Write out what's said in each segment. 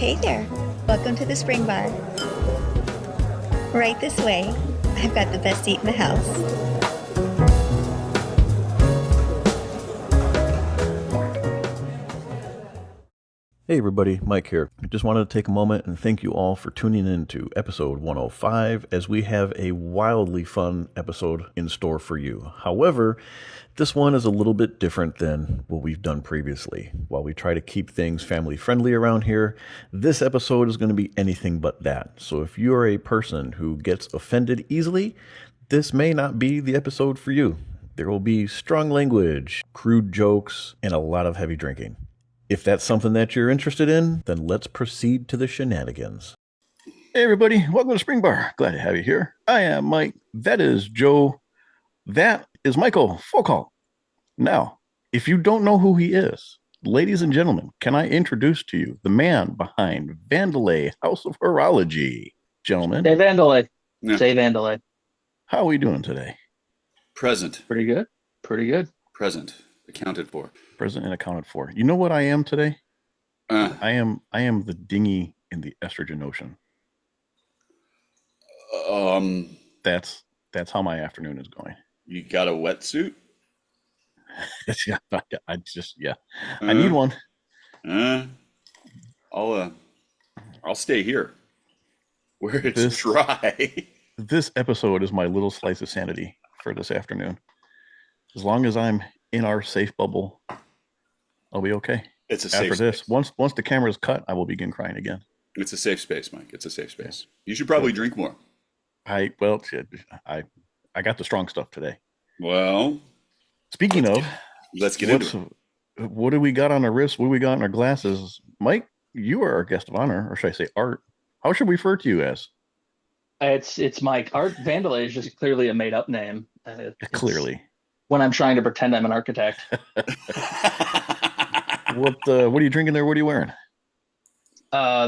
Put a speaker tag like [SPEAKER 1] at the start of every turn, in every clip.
[SPEAKER 1] Hey there. Welcome to the Spring Bar. Right this way. I've got the best seat in the house.
[SPEAKER 2] Hey everybody, Mike here. I just wanted to take a moment and thank you all for tuning in to episode 105 as we have a wildly fun episode in store for you. However, this one is a little bit different than what we've done previously. While we try to keep things family friendly around here, this episode is going to be anything but that. So if you're a person who gets offended easily, this may not be the episode for you. There will be strong language, crude jokes, and a lot of heavy drinking. If that's something that you're interested in, then let's proceed to the shenanigans. Hey everybody, welcome to Spring Bar. Glad to have you here. I am Mike. That is Joe. That is Michael Foucault. Now, if you don't know who he is, ladies and gentlemen, can I introduce to you the man behind Vandalay House of Horology? Gentlemen.
[SPEAKER 3] Say Vandalay.
[SPEAKER 4] Yeah.
[SPEAKER 3] Say Vandalay.
[SPEAKER 2] How are we doing today?
[SPEAKER 4] Present.
[SPEAKER 3] Pretty good. Pretty good.
[SPEAKER 4] Present. Accounted for.
[SPEAKER 2] Present and accounted for. You know what I am today?
[SPEAKER 4] Uh,
[SPEAKER 2] I am the dinghy in the estrogen ocean. That's how my afternoon is going.
[SPEAKER 4] You got a wetsuit?
[SPEAKER 2] Yeah, I need one.
[SPEAKER 4] I'll stay here where it's dry.
[SPEAKER 2] This episode is my little slice of sanity for this afternoon. As long as I'm in our safe bubble, I'll be okay.
[SPEAKER 4] It's a
[SPEAKER 2] After
[SPEAKER 4] safe
[SPEAKER 2] this,
[SPEAKER 4] space.
[SPEAKER 2] once the camera's cut, I will begin crying again.
[SPEAKER 4] It's a safe space, Mike. It's a safe space. You should probably drink more.
[SPEAKER 2] I got the strong stuff today.
[SPEAKER 4] Well,
[SPEAKER 2] Speaking of,
[SPEAKER 4] let's get into it.
[SPEAKER 2] What do we got on our wrists? What do we got in our glasses? Mike, you are our guest of honor, or should I say Art? How should we refer to you as?
[SPEAKER 3] It's Mike. Art Vandalay is just clearly a made up name.
[SPEAKER 2] Clearly.
[SPEAKER 3] When I'm trying to pretend I'm an architect.
[SPEAKER 2] What are you drinking there? What are you wearing?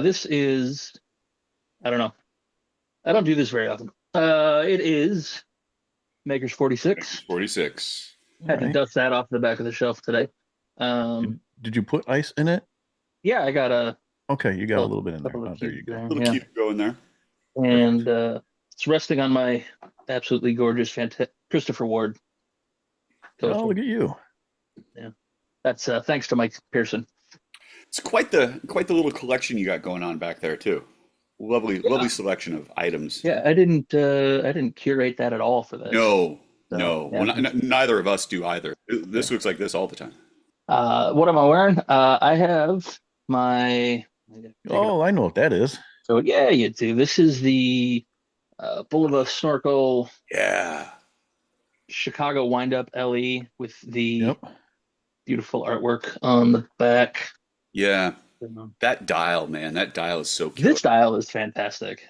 [SPEAKER 3] This is, I don't know. I don't do this very often. It is Maker's 46.
[SPEAKER 4] 46.
[SPEAKER 3] Had to dust that off the back of the shelf today.
[SPEAKER 2] Did you put ice in it?
[SPEAKER 3] Yeah, I got a.
[SPEAKER 2] Okay, you got a little bit in there.
[SPEAKER 3] couple
[SPEAKER 2] Oh,
[SPEAKER 3] of
[SPEAKER 2] there you go.
[SPEAKER 3] cubes
[SPEAKER 4] Little cute go in there.
[SPEAKER 3] And it's resting on my absolutely gorgeous, Christopher Ward.
[SPEAKER 2] Oh, look at you.
[SPEAKER 3] Yeah, that's thanks to Mike Pearson.
[SPEAKER 4] It's quite the little collection you got going on back there too. Lovely selection of items.
[SPEAKER 3] Yeah, I didn't curate that at all for this.
[SPEAKER 4] No.
[SPEAKER 3] Yeah.
[SPEAKER 4] Well, neither of us do either. This looks like this all the time.
[SPEAKER 3] What am I wearing? I have my.
[SPEAKER 2] Oh, I know what that is.
[SPEAKER 3] So yeah, you do. This is the Bulova Snorkel
[SPEAKER 4] Yeah.
[SPEAKER 3] Chicago Wind-Up LE with the beautiful artwork on the back.
[SPEAKER 4] Yeah. That dial, man. That dial is so cute.
[SPEAKER 3] This dial is fantastic.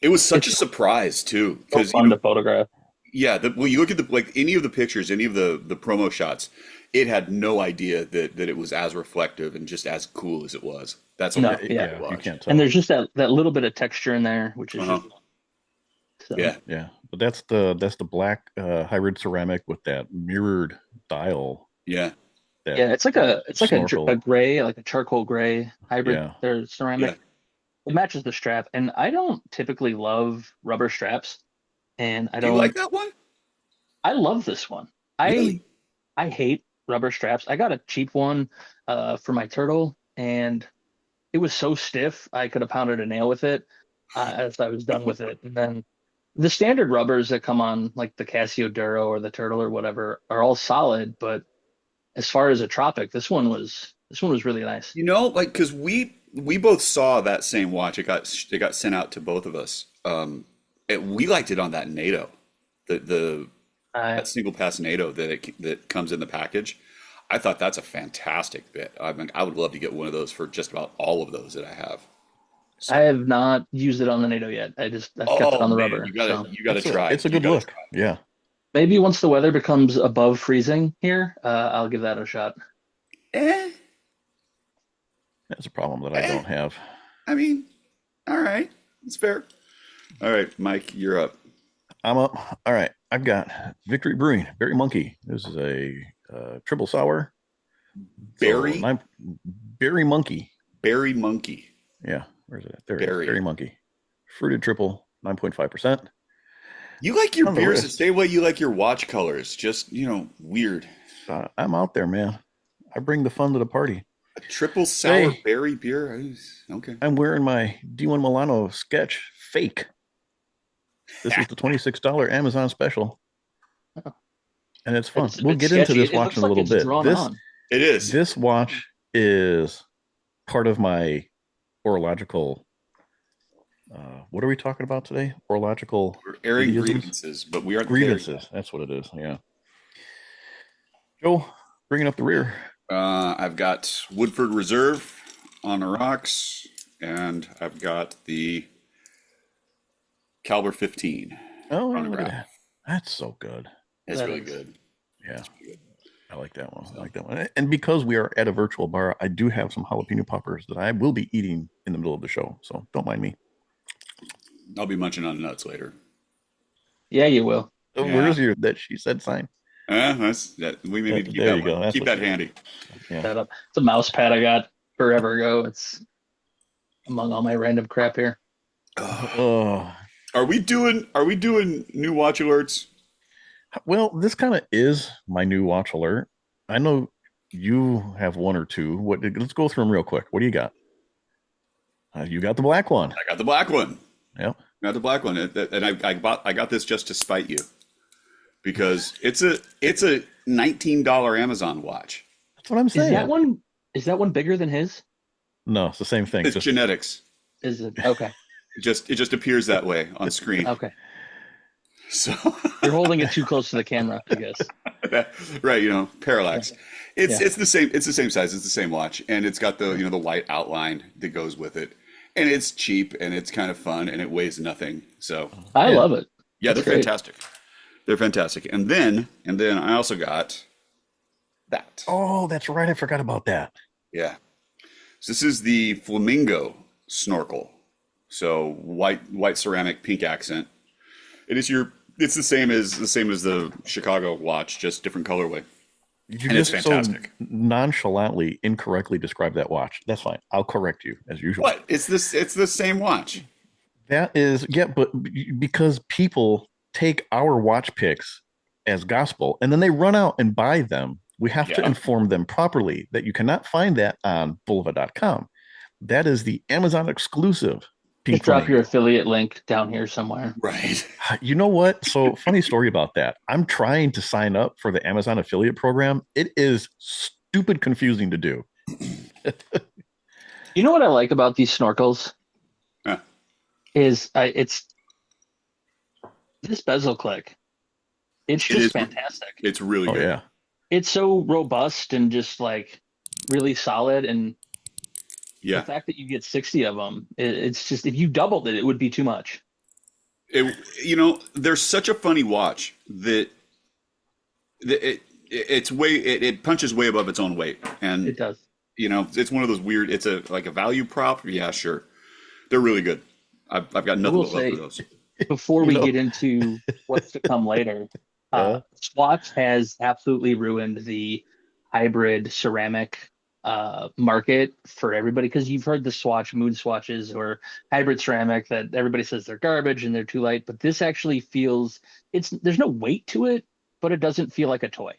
[SPEAKER 4] It was such a surprise too,
[SPEAKER 3] So
[SPEAKER 4] because
[SPEAKER 3] fun to photograph.
[SPEAKER 4] yeah, when you look at any of the pictures, any of the promo shots, it had no idea that it was as reflective and just as cool as it was. That's
[SPEAKER 3] No,
[SPEAKER 4] what
[SPEAKER 3] yeah.
[SPEAKER 2] You can't tell.
[SPEAKER 3] And there's just that little bit of texture in there, which is so.
[SPEAKER 4] Yeah.
[SPEAKER 2] But that's the black hybrid ceramic with that mirrored dial.
[SPEAKER 4] Yeah.
[SPEAKER 3] Yeah, it's like a
[SPEAKER 2] snorkel.
[SPEAKER 3] gray, like a charcoal gray hybrid.
[SPEAKER 2] Yeah.
[SPEAKER 3] They're ceramic.
[SPEAKER 4] Yeah.
[SPEAKER 3] It matches the strap, and I don't typically love rubber straps, and I
[SPEAKER 4] Do you
[SPEAKER 3] don't
[SPEAKER 4] like that one?
[SPEAKER 3] I love this one.
[SPEAKER 4] Really?
[SPEAKER 3] I hate rubber straps. I got a cheap one for my turtle, and it was so stiff I could have pounded a nail with it as I was done with it. And then the standard rubbers that come on, like the Casio Duro or the Turtle or whatever, are all solid. But as far as a Tropic, this one was really nice.
[SPEAKER 4] Like because we both saw that same watch. It got sent out to both of us. We liked it on that NATO, that single pass NATO that comes in the package. I thought that's a fantastic bit. I mean, I would love to get one of those for just about all of those that I have. So,
[SPEAKER 3] I have not used it on the NATO yet. I've kept it on the
[SPEAKER 4] man,
[SPEAKER 3] rubber.
[SPEAKER 4] You gotta
[SPEAKER 3] So
[SPEAKER 4] try.
[SPEAKER 2] It's a
[SPEAKER 4] You
[SPEAKER 2] good
[SPEAKER 4] gotta
[SPEAKER 2] look.
[SPEAKER 4] try.
[SPEAKER 2] Yeah.
[SPEAKER 3] maybe once the weather becomes above freezing here, I'll give that a shot.
[SPEAKER 4] Eh,
[SPEAKER 2] That's a problem that I don't have.
[SPEAKER 4] I mean, all right, it's fair. All right, Mike, you're up.
[SPEAKER 2] I'm up. All right. I've got Victory Brewing, Berry Monkey. This is a triple sour.
[SPEAKER 4] Berry?
[SPEAKER 2] Berry Monkey.
[SPEAKER 4] Berry Monkey.
[SPEAKER 2] Yeah, where's it? There it is.
[SPEAKER 4] Berry.
[SPEAKER 2] Berry Monkey. Fruited triple, 9.5%.
[SPEAKER 4] You like your
[SPEAKER 2] On the
[SPEAKER 4] beers the
[SPEAKER 2] wrist.
[SPEAKER 4] same way you like your watch colors. Just, weird.
[SPEAKER 2] I'm out there, man. I bring the fun to the party.
[SPEAKER 4] A triple sour
[SPEAKER 2] Hey,
[SPEAKER 4] berry beer? Okay.
[SPEAKER 2] I'm wearing my D1 Milano Sketch Fake. This is the $26 Amazon special,
[SPEAKER 3] Oh,
[SPEAKER 2] and it's fun.
[SPEAKER 3] it's a
[SPEAKER 2] We'll
[SPEAKER 3] bit
[SPEAKER 2] get into
[SPEAKER 3] sketchy.
[SPEAKER 2] this
[SPEAKER 3] It
[SPEAKER 2] watch
[SPEAKER 3] looks
[SPEAKER 2] in a
[SPEAKER 3] like
[SPEAKER 2] little
[SPEAKER 3] it's
[SPEAKER 2] bit.
[SPEAKER 3] drawn on.
[SPEAKER 4] It is.
[SPEAKER 2] This watch is part of my horological. What are we talking about today? Horological
[SPEAKER 4] We're airing
[SPEAKER 2] idioms?
[SPEAKER 4] grievances, but we aren't
[SPEAKER 2] Grievances. That's what it is. Yeah. Joe, bringing up the rear.
[SPEAKER 4] I've got Woodford Reserve on the rocks, and I've got the Caliber 15
[SPEAKER 2] Oh, look at
[SPEAKER 4] chronograph.
[SPEAKER 2] that. That's so good.
[SPEAKER 4] It's
[SPEAKER 3] That
[SPEAKER 4] really
[SPEAKER 3] is.
[SPEAKER 4] good.
[SPEAKER 2] Yeah.
[SPEAKER 4] Good.
[SPEAKER 2] I like that one. I like that one. And because we are at a virtual bar, I do have some jalapeno poppers that I will be eating in the middle of the show. So don't mind me.
[SPEAKER 4] I'll be munching on nuts later.
[SPEAKER 3] Yeah, you will.
[SPEAKER 2] Oh,
[SPEAKER 4] Yeah.
[SPEAKER 2] where's your that she said sign?
[SPEAKER 4] We may need to keep
[SPEAKER 2] There
[SPEAKER 4] that
[SPEAKER 2] you go.
[SPEAKER 4] one.
[SPEAKER 2] That's
[SPEAKER 4] Keep
[SPEAKER 2] what
[SPEAKER 4] that
[SPEAKER 2] she-
[SPEAKER 4] handy.
[SPEAKER 2] Yeah.
[SPEAKER 3] That up. It's a mouse pad I got forever ago. It's among all my random crap here.
[SPEAKER 2] Oh,
[SPEAKER 4] Are we doing new watch alerts?
[SPEAKER 2] well, this kind of is my new watch alert. I know you have one or two. Let's go through them real quick. What do you got? You got the black one.
[SPEAKER 4] I got the black one.
[SPEAKER 2] Yep.
[SPEAKER 4] Got the black one, and I got this just to spite you because it's a $19 Amazon watch.
[SPEAKER 2] That's what I'm saying.
[SPEAKER 3] Is that one bigger than his?
[SPEAKER 2] No, it's the same thing.
[SPEAKER 4] It's
[SPEAKER 2] Just
[SPEAKER 4] genetics.
[SPEAKER 3] Is it okay?
[SPEAKER 4] It just appears that way on screen.
[SPEAKER 3] Okay.
[SPEAKER 4] So
[SPEAKER 3] You're holding it too close to the camera, I guess.
[SPEAKER 4] right, parallax. It's the same. It's the same size. It's the same watch, and it's got the the white outline that goes with it, and it's cheap and it's kind of fun and it weighs nothing. So
[SPEAKER 3] I
[SPEAKER 2] Yeah.
[SPEAKER 3] love it.
[SPEAKER 4] yeah,
[SPEAKER 3] That's
[SPEAKER 4] they're
[SPEAKER 3] great.
[SPEAKER 4] fantastic. They're fantastic. And then I also got that.
[SPEAKER 2] Oh, that's right. I forgot about that.
[SPEAKER 4] Yeah. So this is the Flamingo snorkel. So white ceramic, pink accent. It's the same as the Chicago watch, just different colorway.
[SPEAKER 2] You
[SPEAKER 4] And it's
[SPEAKER 2] just so
[SPEAKER 4] fantastic.
[SPEAKER 2] nonchalantly, incorrectly described that watch. That's fine. I'll correct you as usual.
[SPEAKER 4] What? It's the same watch.
[SPEAKER 2] That is, yeah, but because people take our watch picks as gospel and then they run out and buy them, we have to
[SPEAKER 4] Yeah.
[SPEAKER 2] inform them properly that you cannot find that on Bulova.com. That is the Amazon exclusive.
[SPEAKER 3] Just drop your affiliate link down here somewhere.
[SPEAKER 4] Right.
[SPEAKER 2] You know what? So funny story about that. I'm trying to sign up for the Amazon affiliate program. It is stupid confusing to do.
[SPEAKER 3] You know what I like about these snorkels
[SPEAKER 4] Huh.
[SPEAKER 3] is it's this bezel click. It's
[SPEAKER 4] It
[SPEAKER 3] just
[SPEAKER 4] is-
[SPEAKER 3] fantastic.
[SPEAKER 4] It's really
[SPEAKER 2] Oh
[SPEAKER 4] good.
[SPEAKER 2] yeah.
[SPEAKER 3] It's so robust and just like really solid. And
[SPEAKER 4] Yeah.
[SPEAKER 3] the fact that you get 60 of them, it's just, if you doubled it, it would be too much.
[SPEAKER 4] There's such a funny watch that it punches way above its own weight, and
[SPEAKER 3] It does.
[SPEAKER 4] it's one of those weird. It's like a value prop. Yeah, sure, they're really good. I've got nothing
[SPEAKER 3] will
[SPEAKER 4] but love
[SPEAKER 3] say-
[SPEAKER 4] for those.
[SPEAKER 3] Before we
[SPEAKER 2] You know.
[SPEAKER 3] get into what's to come later, Swatch has absolutely ruined the hybrid ceramic market for everybody, because you've heard the Swatch moon swatches or hybrid ceramic that everybody says they're garbage and they're too light, but this actually feels there's no weight to it, but it doesn't feel like a toy.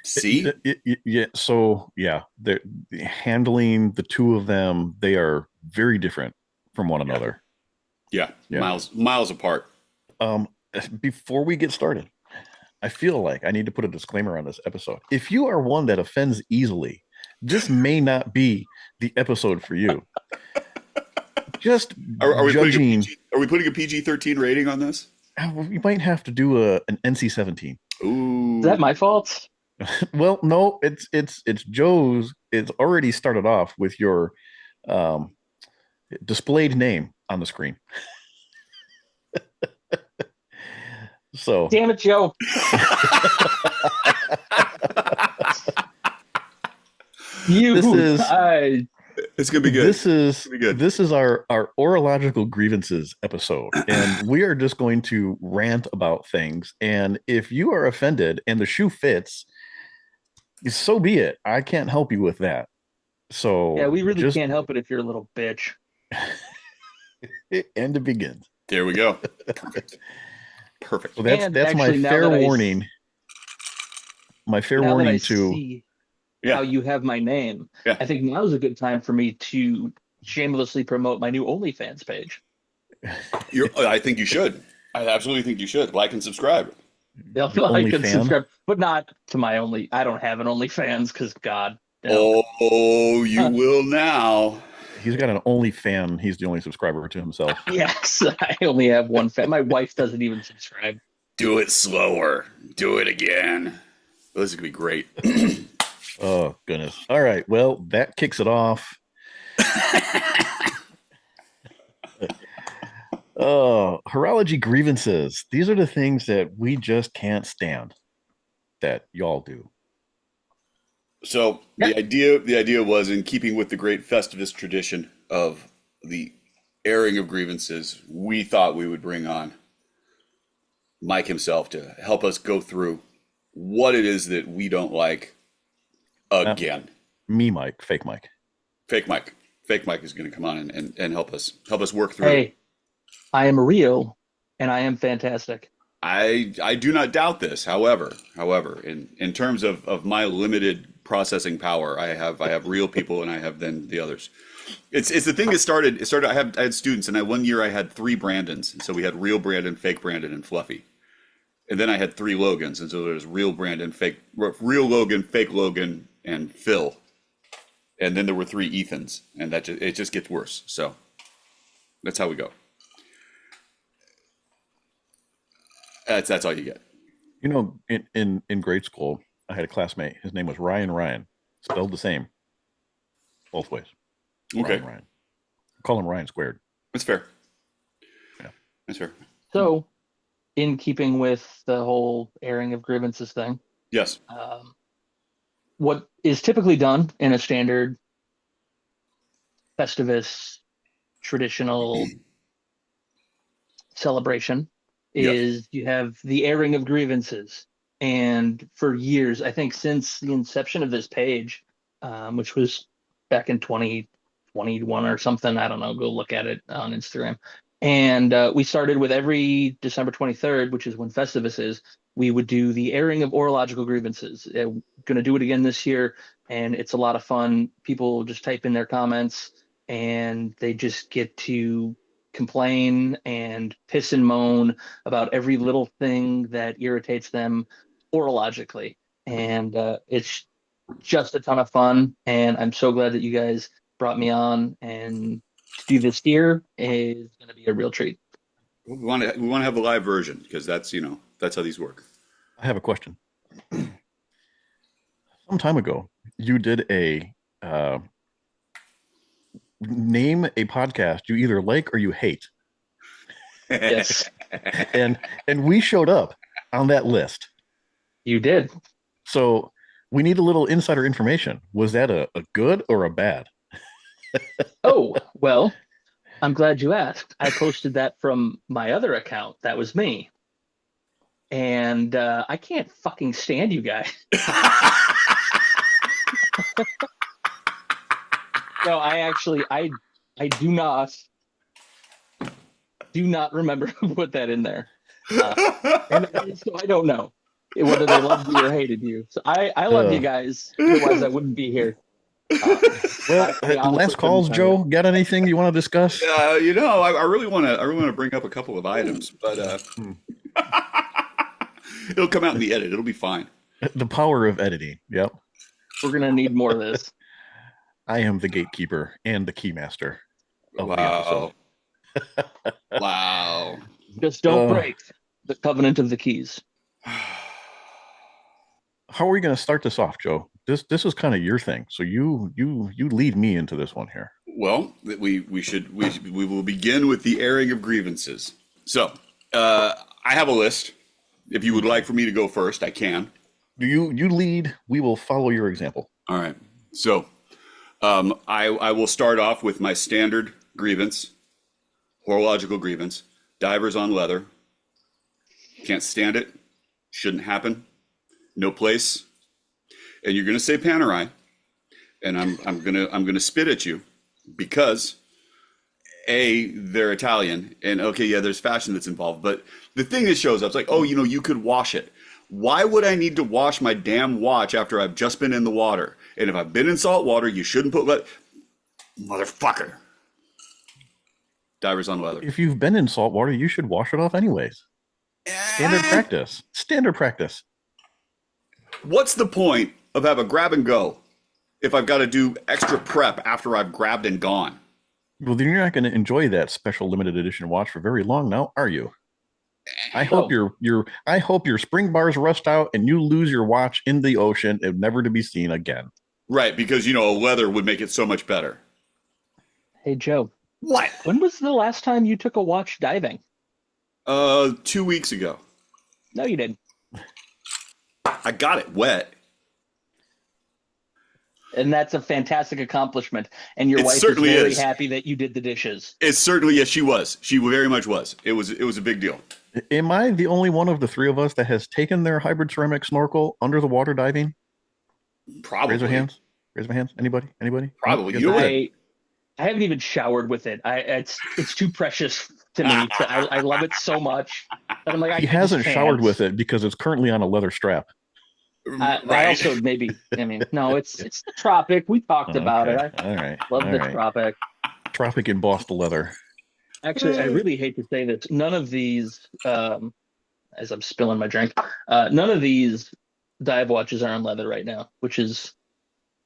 [SPEAKER 4] See,
[SPEAKER 2] Yeah. So yeah, they're handling the two of them. They are very different from one another.
[SPEAKER 4] yeah,
[SPEAKER 2] Yeah.
[SPEAKER 4] miles apart.
[SPEAKER 2] Before we get started, I feel like I need to put a disclaimer on this episode. If you are one that offends easily, this may not be the episode for you. Just
[SPEAKER 4] Are we
[SPEAKER 2] judging.
[SPEAKER 4] putting a PG-13 rating on this?
[SPEAKER 2] We might have to do an NC-17.
[SPEAKER 4] Ooh,
[SPEAKER 3] Is that my fault?
[SPEAKER 2] Well, no, it's Joe's. It's already started off with your displayed name on the screen. So
[SPEAKER 3] Damn it, Joe.
[SPEAKER 4] It's gonna be good.
[SPEAKER 2] This is our Horological Grievances episode, and we are just going to rant about things. And if you are offended and the shoe fits, so be it. I can't help you with that.
[SPEAKER 3] Yeah,
[SPEAKER 2] So
[SPEAKER 3] we really
[SPEAKER 2] just
[SPEAKER 3] can't help it if you're a little bitch.
[SPEAKER 2] and to begin.
[SPEAKER 4] There we go. Perfect.
[SPEAKER 2] So
[SPEAKER 4] Perfect.
[SPEAKER 3] And
[SPEAKER 2] that's my
[SPEAKER 3] actually,
[SPEAKER 2] fair warning. My fair
[SPEAKER 3] now that I
[SPEAKER 2] warning to
[SPEAKER 3] see how
[SPEAKER 4] Yeah.
[SPEAKER 3] you have my name,
[SPEAKER 4] Yeah.
[SPEAKER 3] I think now is a good time for me to shamelessly promote my new OnlyFans page.
[SPEAKER 4] I think you should. I absolutely think you should. Like and subscribe.
[SPEAKER 3] They'll
[SPEAKER 2] only
[SPEAKER 3] like and
[SPEAKER 2] fan.
[SPEAKER 3] subscribe, but not to my only. I don't have an OnlyFans because God, no.
[SPEAKER 4] Oh, you will now.
[SPEAKER 2] He's got an only fan. He's the only subscriber to himself.
[SPEAKER 3] Yes, I only have one fan. My wife doesn't even subscribe.
[SPEAKER 4] Do it slower. Do it again. This is going to be great.
[SPEAKER 2] Oh, goodness. All right. Well, that kicks it off. Oh, horology grievances. These are the things that we just can't stand that y'all do.
[SPEAKER 4] So the idea was in keeping with the great Festivus tradition of the airing of grievances, we thought we would bring on Mike himself to help us go through what it is that we don't like again.
[SPEAKER 2] Me, Mike, fake Mike.
[SPEAKER 4] Fake Mike. Fake Mike is going to come on and help us work through it.
[SPEAKER 3] Hey, I am real, and I am fantastic.
[SPEAKER 4] I do not doubt this. However, in terms of my limited processing power, I have real people and I have then the others. It's the thing that started. I had students, and one year I had 3 Brandons, and so we had real Brandon, fake Brandon, and Fluffy. And then I had 3 Logans, and so there's real Brandon, real Logan, fake Logan, and Phil. And then there were 3 Ethans, and it just gets worse. So that's how we go. That's all you get.
[SPEAKER 2] You know, in grade school, I had a classmate. His name was Ryan, spelled the same, both ways.
[SPEAKER 4] Okay,
[SPEAKER 2] Ryan. Call him Ryan squared.
[SPEAKER 4] that's fair.
[SPEAKER 2] Yeah.
[SPEAKER 4] That's fair.
[SPEAKER 3] So, in keeping with the whole airing of grievances thing,
[SPEAKER 4] Yes.
[SPEAKER 3] what is typically done in a standard Festivus traditional celebration
[SPEAKER 4] Yes.
[SPEAKER 3] is you have the airing of grievances. And for years, I think since the inception of this page, which was back in 2021 or something, I don't know, go look at it on Instagram. And we started with every December 23rd, which is when Festivus is, we would do the airing of horological grievances. Going to do it again this year, and it's a lot of fun. People just type in their comments, and they just get to complain and piss and moan about every little thing that irritates them horologically. And it's just a ton of fun. And I'm so glad that you guys brought me on. And to do this here is going to be a real treat.
[SPEAKER 4] We want to have a live version because that's how these work.
[SPEAKER 2] I have a question. Some time ago, you did a name a podcast you either like or you hate.
[SPEAKER 3] Yes,
[SPEAKER 2] and we showed up on that list.
[SPEAKER 3] you did.
[SPEAKER 2] So we need a little insider information. Was that a good or a bad?
[SPEAKER 3] Oh, well, I'm glad you asked. I posted that from my other account. That was me. And I can't fucking stand you guys. No, I do not remember who put that in there. And so I don't know whether they loved you or hated you. So I love you guys. Otherwise, I wouldn't be here.
[SPEAKER 2] Well, last calls, Joe. Got anything you want to discuss?
[SPEAKER 4] I really want to bring up a couple of items, but it'll come out in the edit. It'll be fine.
[SPEAKER 2] The power of editing. Yep.
[SPEAKER 3] We're gonna need more of this.
[SPEAKER 2] I am the gatekeeper and the keymaster of the
[SPEAKER 4] Wow.
[SPEAKER 2] episode.
[SPEAKER 4] Wow.
[SPEAKER 3] Just don't break the covenant of the keys.
[SPEAKER 2] How are we going to start this off, Joe? This was kind of your thing, so you lead me into this one here.
[SPEAKER 4] Well, we will begin with the airing of grievances. So, I have a list. If you would like for me to go first, I can.
[SPEAKER 2] You lead. We will follow your example.
[SPEAKER 4] All right. So, I will start off with my standard grievance, horological grievance, divers on leather. Can't stand it. Shouldn't happen. No place. And you're going to say Panerai. and I'm gonna spit at you because they're Italian, and okay, yeah, there's fashion that's involved, but the thing that shows up is like, oh, you could wash it. Why would I need to wash my damn watch after I've just been in the water? And if I've been in salt water, you shouldn't motherfucker. Divers on weather.
[SPEAKER 2] If you've been in salt water, you should wash it off anyways. Standard practice. Standard practice.
[SPEAKER 4] What's the point of have a grab and go if I've got to do extra prep after I've grabbed and gone?
[SPEAKER 2] Well, then you're not going to enjoy that special limited edition watch for very long now, are you? I hope your spring bars rust out and you lose your watch in the ocean and never to be seen again.
[SPEAKER 4] Right, because a leather would make it so much better.
[SPEAKER 3] Hey, Joe.
[SPEAKER 4] What?
[SPEAKER 3] When was the last time you took a watch diving?
[SPEAKER 4] 2 weeks ago.
[SPEAKER 3] No, you didn't.
[SPEAKER 4] I got it wet.
[SPEAKER 3] And that's a fantastic accomplishment. And your wife is very happy that you did the dishes.
[SPEAKER 4] It certainly, yes, she was. She very much was. It was a big deal.
[SPEAKER 2] Am I the only one of the three of us that has taken their hybrid ceramic snorkel under the water diving?
[SPEAKER 4] Probably.
[SPEAKER 2] Raise your hands. Raise my hands. Anybody?
[SPEAKER 4] Probably.
[SPEAKER 3] I haven't even showered with it. It's too precious to me. I love it so much. But I'm like,
[SPEAKER 2] he hasn't showered with it because it's currently on a leather strap.
[SPEAKER 3] Right. I also no, it's the Tropic. We talked about it.
[SPEAKER 2] All right.
[SPEAKER 3] Love the Tropic.
[SPEAKER 2] Tropic embossed leather.
[SPEAKER 3] Actually, I really hate to say this. None of these, as I'm spilling my drink, none of these dive watches are on leather right now, which is,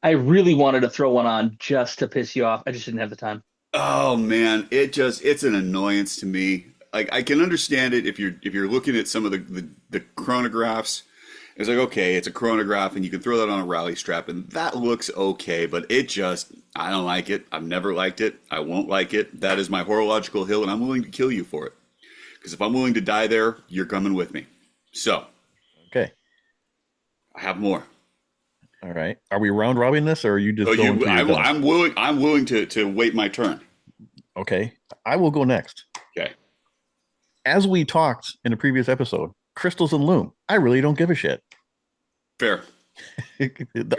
[SPEAKER 3] I really wanted to throw one on just to piss you off. I just didn't have the time.
[SPEAKER 4] Oh man, it's an annoyance to me. Like I can understand it if you're looking at some of the chronographs. It's like, okay, it's a chronograph and you can throw that on a rally strap and that looks okay, but I don't like it. I've never liked it. I won't like it. That is my horological hill and I'm willing to kill you for it. Because if I'm willing to die there, you're coming with me. So.
[SPEAKER 2] Okay.
[SPEAKER 4] I have more.
[SPEAKER 2] All right. Are we round robbing this or are you just going
[SPEAKER 4] I'm willing to wait my turn.
[SPEAKER 2] Okay. I will go next.
[SPEAKER 4] Okay.
[SPEAKER 2] As we talked in a previous episode, crystals and lume. I really don't give a shit.
[SPEAKER 4] Fair.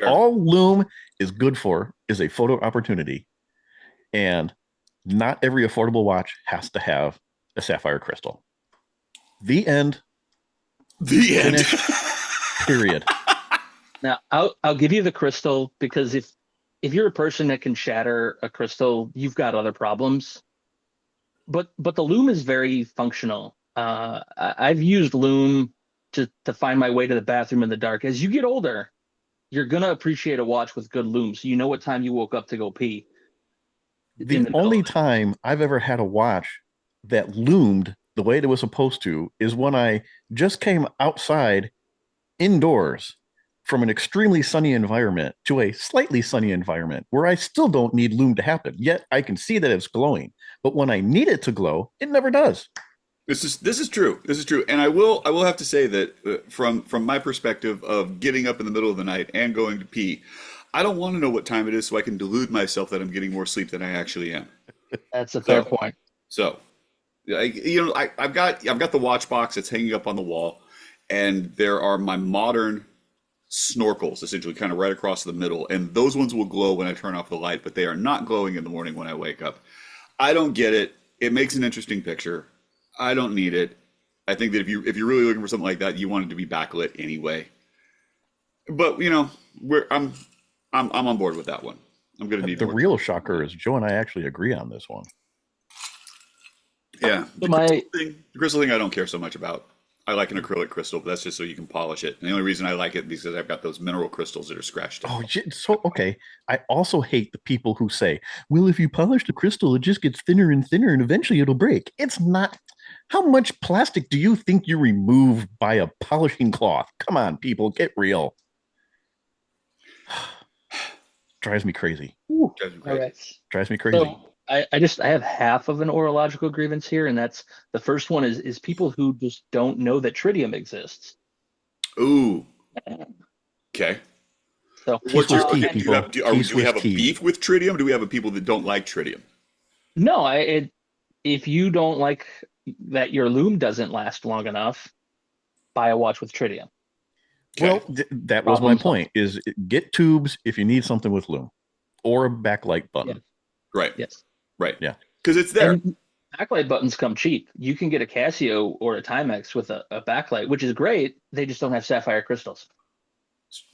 [SPEAKER 2] All lume is good for is a photo opportunity. And not every affordable watch has to have a sapphire crystal. The end.
[SPEAKER 4] The end.
[SPEAKER 2] Period.
[SPEAKER 3] Now, I'll give you the crystal because if you're a person that can shatter a crystal, you've got other problems. But the lume is very functional. I've used lume to find my way to the bathroom in the dark. As you get older, you're gonna appreciate a watch with good lume, so you know what time you woke up to go pee.
[SPEAKER 2] The only time I've ever had a watch that loomed the way it was supposed to is when I just came outside indoors from an extremely sunny environment to a slightly sunny environment where I still don't need lume to happen. Yet I can see that it's glowing. But when I need it to glow, it never does.
[SPEAKER 4] This is true. This is true. And I will have to say that from my perspective of getting up in the middle of the night and going to pee, I don't want to know what time it is so I can delude myself that I'm getting more sleep than I actually am.
[SPEAKER 3] That's a fair point.
[SPEAKER 4] So, I've got the watch box that's hanging up on the wall, and there are my modern snorkels essentially kind of right across the middle, and those ones will glow when I turn off the light, but they are not glowing in the morning when I wake up. I don't get it. It makes an interesting picture. I don't need it. I think that if you're really looking for something like that, you want it to be backlit anyway. But I'm on board with that one. I'm going to need
[SPEAKER 2] the real shocker is Joe and I actually agree on this one.
[SPEAKER 4] Yeah, the crystal thing I don't care so much about. I like an acrylic crystal, but that's just so you can polish it. And the only reason I like it is because I've got those mineral crystals that are scratched.
[SPEAKER 2] Oh, so okay. I also hate the people who say, "Well, if you polish the crystal, it just gets thinner and thinner, and eventually it'll break." It's not. How much plastic do you think you remove by a polishing cloth? Come on, people, get real. Drives me crazy.
[SPEAKER 3] Ooh, all right.
[SPEAKER 2] Drives me crazy.
[SPEAKER 3] So, I have half of an horological grievance here, and that's the first one is people who just don't know that tritium exists.
[SPEAKER 4] Ooh. Okay.
[SPEAKER 3] So
[SPEAKER 4] do we have a beef with tritium? Do we have a people that don't like tritium?
[SPEAKER 3] No, if you don't like that your lume doesn't last long enough, buy a watch with tritium.
[SPEAKER 2] Okay. Well, that was my point, is get tubes if you need something with lume. or a backlight button.
[SPEAKER 3] Yeah.
[SPEAKER 4] Right.
[SPEAKER 3] Yes.
[SPEAKER 4] Right.
[SPEAKER 2] Yeah.
[SPEAKER 4] Because it's there.
[SPEAKER 3] And backlight buttons come cheap. You can get a Casio or a Timex with a backlight, which is great. They just don't have sapphire crystals.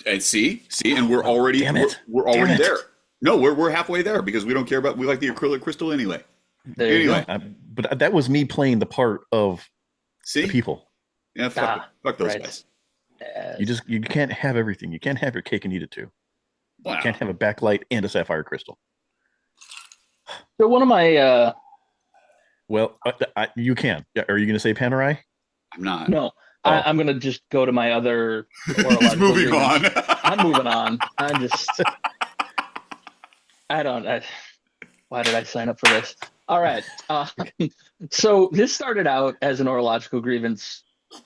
[SPEAKER 4] And see, and we're already
[SPEAKER 2] Damn it.
[SPEAKER 4] we're already there. No, we're halfway there because we don't care about. We like the acrylic crystal anyway.
[SPEAKER 3] There you
[SPEAKER 4] Anyway,
[SPEAKER 3] go.
[SPEAKER 2] But that was me playing the part of
[SPEAKER 4] see,
[SPEAKER 2] the people.
[SPEAKER 4] yeah, fuck those
[SPEAKER 3] right.
[SPEAKER 4] guys.
[SPEAKER 2] You can't have everything. You can't have your cake and eat it too.
[SPEAKER 4] Wow.
[SPEAKER 2] You can't have a backlight and a sapphire crystal.
[SPEAKER 3] So one of my
[SPEAKER 2] Well, you can. Are you going to say Panerai?
[SPEAKER 4] I'm not.
[SPEAKER 3] no,
[SPEAKER 2] Oh.
[SPEAKER 3] I'm gonna just go to my other.
[SPEAKER 4] He's
[SPEAKER 3] horological
[SPEAKER 4] moving on.
[SPEAKER 3] agreements. I'm moving on. I'm just. Why did I sign up for this? All right. So this started out as an horological grievance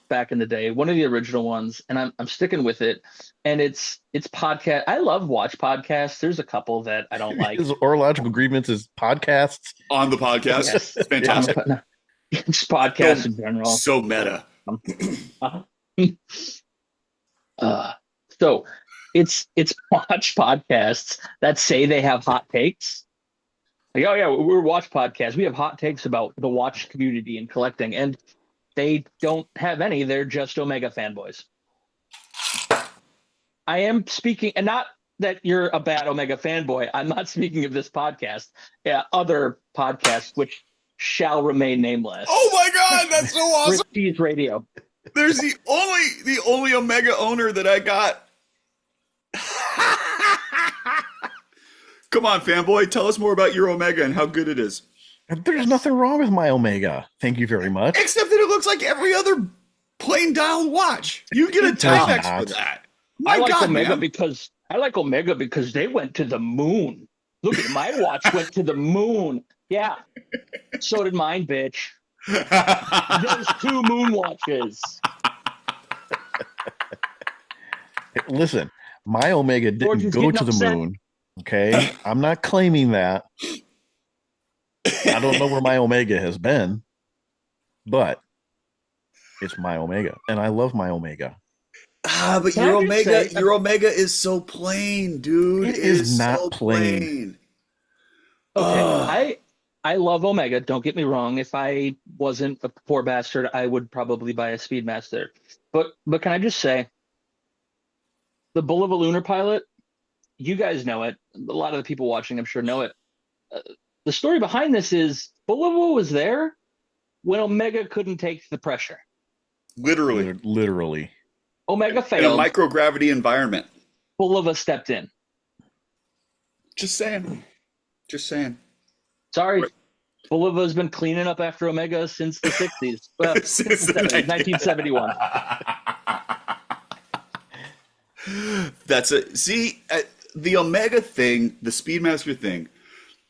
[SPEAKER 3] back in the day, one of the original ones, and I'm sticking with it. And it's podcast. I love watch podcasts. There's a couple that I don't like.
[SPEAKER 2] Is Horological Grievances podcasts?
[SPEAKER 4] On the podcast.
[SPEAKER 3] Yes.
[SPEAKER 4] It's fantastic.
[SPEAKER 3] Just podcasts in general.
[SPEAKER 4] So meta.
[SPEAKER 3] So it's watch podcasts that say they have hot takes. Like, oh yeah, we're watch podcasts. We have hot takes about the watch community and collecting, and they don't have any. They're just Omega fanboys. I am speaking, and not that you're a bad Omega fanboy. I'm not speaking of this podcast. Yeah, other podcasts which shall remain nameless.
[SPEAKER 4] Oh my god, that's so awesome!
[SPEAKER 3] Richie's Radio.
[SPEAKER 4] There's the only Omega owner that I got. Come on, fanboy, tell us more about your Omega and how good it is.
[SPEAKER 2] There's nothing wrong with my Omega. Thank you very much.
[SPEAKER 4] Except that it looks like every other plain dial watch. You get a Timex for that. My
[SPEAKER 3] I like
[SPEAKER 4] God,
[SPEAKER 3] Omega
[SPEAKER 4] man.
[SPEAKER 3] because they went to the moon. Look at my watch went to the moon. Yeah. So did mine, bitch. There's 2 moon watches.
[SPEAKER 2] Listen, my Omega didn't
[SPEAKER 3] George's
[SPEAKER 2] go
[SPEAKER 3] getting
[SPEAKER 2] to the
[SPEAKER 3] upset.
[SPEAKER 2] moon. Okay, I'm not claiming that. I don't know where my Omega has been, but it's my Omega, and I love my Omega.
[SPEAKER 4] But
[SPEAKER 3] Can I just say-
[SPEAKER 4] your Omega is so plain, dude.
[SPEAKER 2] It is not
[SPEAKER 4] so
[SPEAKER 2] plain.
[SPEAKER 3] Okay. I love Omega. Don't get me wrong. If I wasn't a poor bastard, I would probably buy a Speedmaster. But can I just say, the Bull of a Lunar Pilot, you guys know it. A lot of the people watching, I'm sure, know it. The story behind this is Bulova was there when Omega couldn't take the pressure.
[SPEAKER 2] Literally.
[SPEAKER 3] Omega
[SPEAKER 4] In a
[SPEAKER 3] failed.
[SPEAKER 4] microgravity environment.
[SPEAKER 3] Bulova stepped in.
[SPEAKER 4] Just saying.
[SPEAKER 3] Sorry. Bulova's been cleaning up after Omega since the 60s. Well,
[SPEAKER 4] Since the
[SPEAKER 3] 1971.
[SPEAKER 4] The Omega thing, the Speedmaster thing,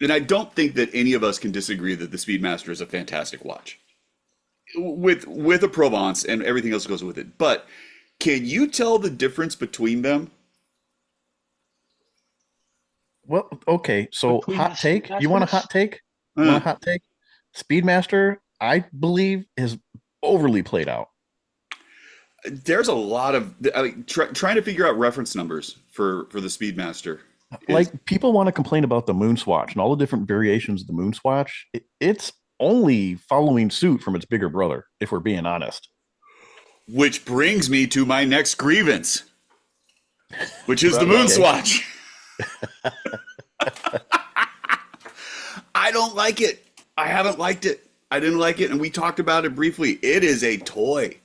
[SPEAKER 4] and I don't think that any of us can disagree that the Speedmaster is a fantastic watch. With a Provence and everything else that goes with it. But can you tell the difference between them?
[SPEAKER 2] Well, okay. So
[SPEAKER 3] Between
[SPEAKER 2] hot
[SPEAKER 3] the
[SPEAKER 2] take. You want a hot take? You want a hot take? Speedmaster, I believe, is overly played out.
[SPEAKER 4] There's a lot of trying to figure out reference numbers for the Speedmaster.
[SPEAKER 2] Like, people want to complain about the moon swatch and all the different variations of the moon swatch. It's only following suit from its bigger brother, if we're being honest.
[SPEAKER 4] Which brings me to my next grievance, which is the moon swatch. I don't like it. I haven't liked it. I didn't like it, and we talked about it briefly. It is a toy.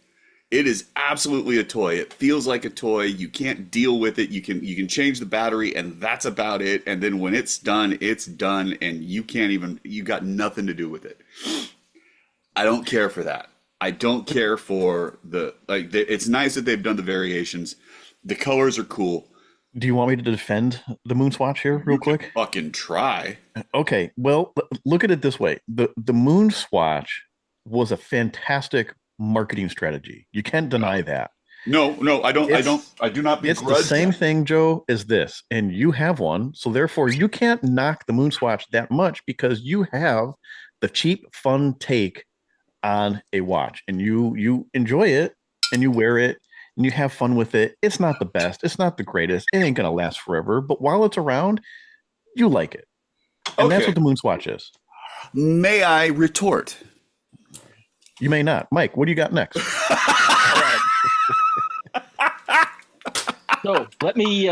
[SPEAKER 4] It is absolutely a toy. It feels like a toy. You can't deal with it. You can change the battery, and that's about it. And then when it's done, and you got nothing to do with it. I don't care for that. I don't care for it's nice that they've done the variations. The colors are cool.
[SPEAKER 2] Do you want me to defend the moon swatch here real quick?
[SPEAKER 4] Fucking try.
[SPEAKER 2] Okay, well, look at it this way. The moon swatch was a fantastic marketing strategy. You can't deny that.
[SPEAKER 4] No, I do not begrudge
[SPEAKER 2] It's the same thing, Joe, as this, and you have one, so therefore you can't knock the moon swatch that much because you have the cheap, fun take on a watch, and you enjoy it, and you wear it, and you have fun with it. It's not the best, it's not the greatest, it ain't gonna last forever, but while it's around, You like it. And that's
[SPEAKER 4] Okay.
[SPEAKER 2] what the Moonswatch is.
[SPEAKER 4] May I retort?
[SPEAKER 2] You may not. Mike, what do you got next?
[SPEAKER 3] So let me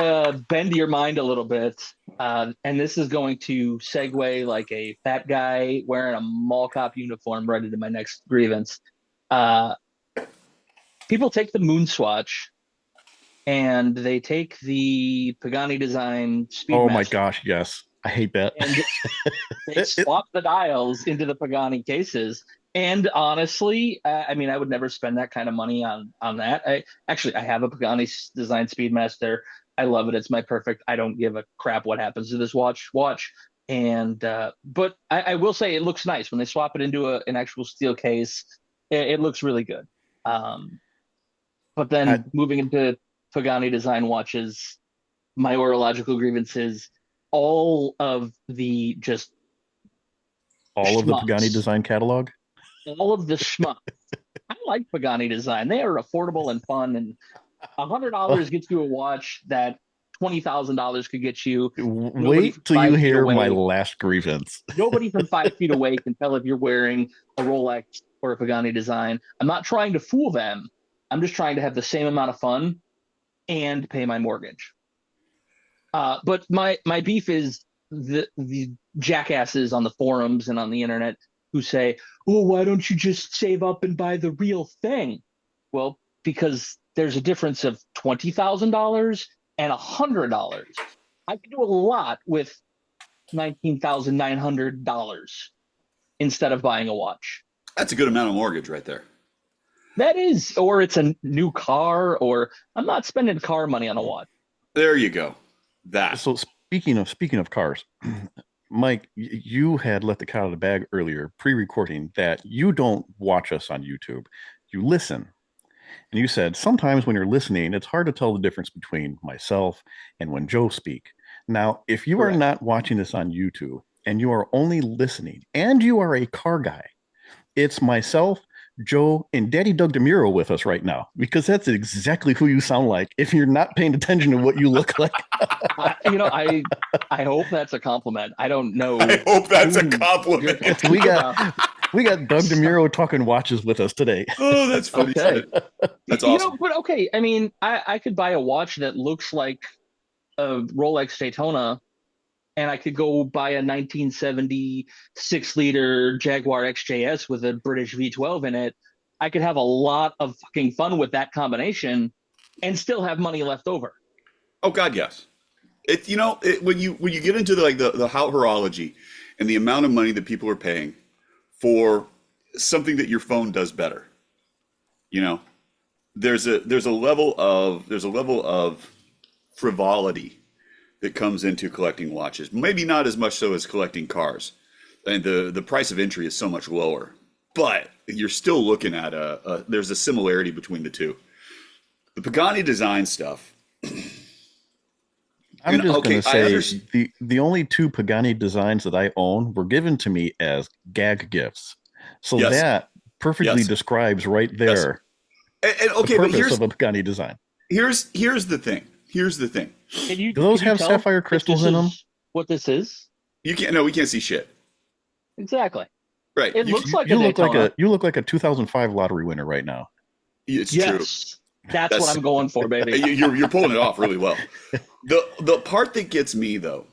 [SPEAKER 3] bend your mind a little bit. And this is going to segue like a fat guy wearing a mall cop uniform right into my next grievance. People take the Moonswatch and they take the Pagani design Speedmaster.
[SPEAKER 2] Oh my gosh, yes. I hate that.
[SPEAKER 3] And they swap the dials into the Pagani cases. And honestly, I mean, I would never spend that kind of money on that. I have a Pagani design Speedmaster. I love it. It's my perfect. I don't give a crap what happens to this watch. And but I will say it looks nice when they swap it into an actual steel case. It looks really good. But then moving into Pagani design watches, my Horological Grievances, all of the
[SPEAKER 2] Pagani design catalog.
[SPEAKER 3] All of the schmuck. I like Pagani design. They are affordable and fun, and $100 gets you a watch that $20,000 could get you.
[SPEAKER 2] Wait till you hear my last grievance.
[SPEAKER 3] Nobody from 5 feet away can tell if you're wearing a Rolex or a Pagani design. I'm not trying to fool them. I'm just trying to have the same amount of fun and pay my mortgage. But my beef is the jackasses on the forums and on the internet who say, "Oh, why don't you just save up and buy the real thing?" Well, because there's a difference of $20,000 and $100. I can do a lot with $19,900 instead of buying a watch.
[SPEAKER 4] That's a good amount of mortgage right there.
[SPEAKER 3] That is, or it's a new car, or I'm not spending car money on a watch.
[SPEAKER 4] There you go. That.
[SPEAKER 2] So speaking of cars, Mike, you had let the cat out of the bag earlier, pre-recording, that you don't watch us on YouTube. You listen. And you said, sometimes when you're listening, it's hard to tell the difference between myself and when Joe speak. Now, if you are not watching this on YouTube and you are only listening and you are a car guy, it's myself, Joe, and Daddy Doug DeMuro with us right now, because that's exactly who you sound like if you're not paying attention to what you look like.
[SPEAKER 3] I hope that's a compliment. I don't know.
[SPEAKER 4] I hope that's a compliment.
[SPEAKER 2] We got Doug DeMuro talking watches with us today.
[SPEAKER 4] Oh, that's funny. Okay. That's awesome.
[SPEAKER 3] But okay, I mean, I could buy a watch that looks like a Rolex Daytona, and I could go buy a 1970 6-liter Jaguar XJS with a British V12 in it. I could have a lot of fucking fun with that combination and still have money left over.
[SPEAKER 4] Oh God, yes. When you get into the horology and the amount of money that people are paying for something that your phone does better, there's a level of frivolity that comes into collecting watches. Maybe not as much so as collecting cars, and the price of entry is so much lower. But you're still looking at there's a similarity between the two. The Pagani design stuff.
[SPEAKER 2] I'm just going to say the only two Pagani designs that I own were given to me as gag gifts. So that perfectly describes right there the purpose of a Pagani design.
[SPEAKER 4] Here's the thing.
[SPEAKER 2] Do those have sapphire crystals in them?
[SPEAKER 3] What this is?
[SPEAKER 4] You can't. No, we can't see shit.
[SPEAKER 3] Exactly.
[SPEAKER 4] Right.
[SPEAKER 3] It looks like you look
[SPEAKER 2] like a 2005 lottery winner right now.
[SPEAKER 4] It's true.
[SPEAKER 3] That's what I'm going for, baby.
[SPEAKER 4] You're pulling it off really well. The part that gets me though,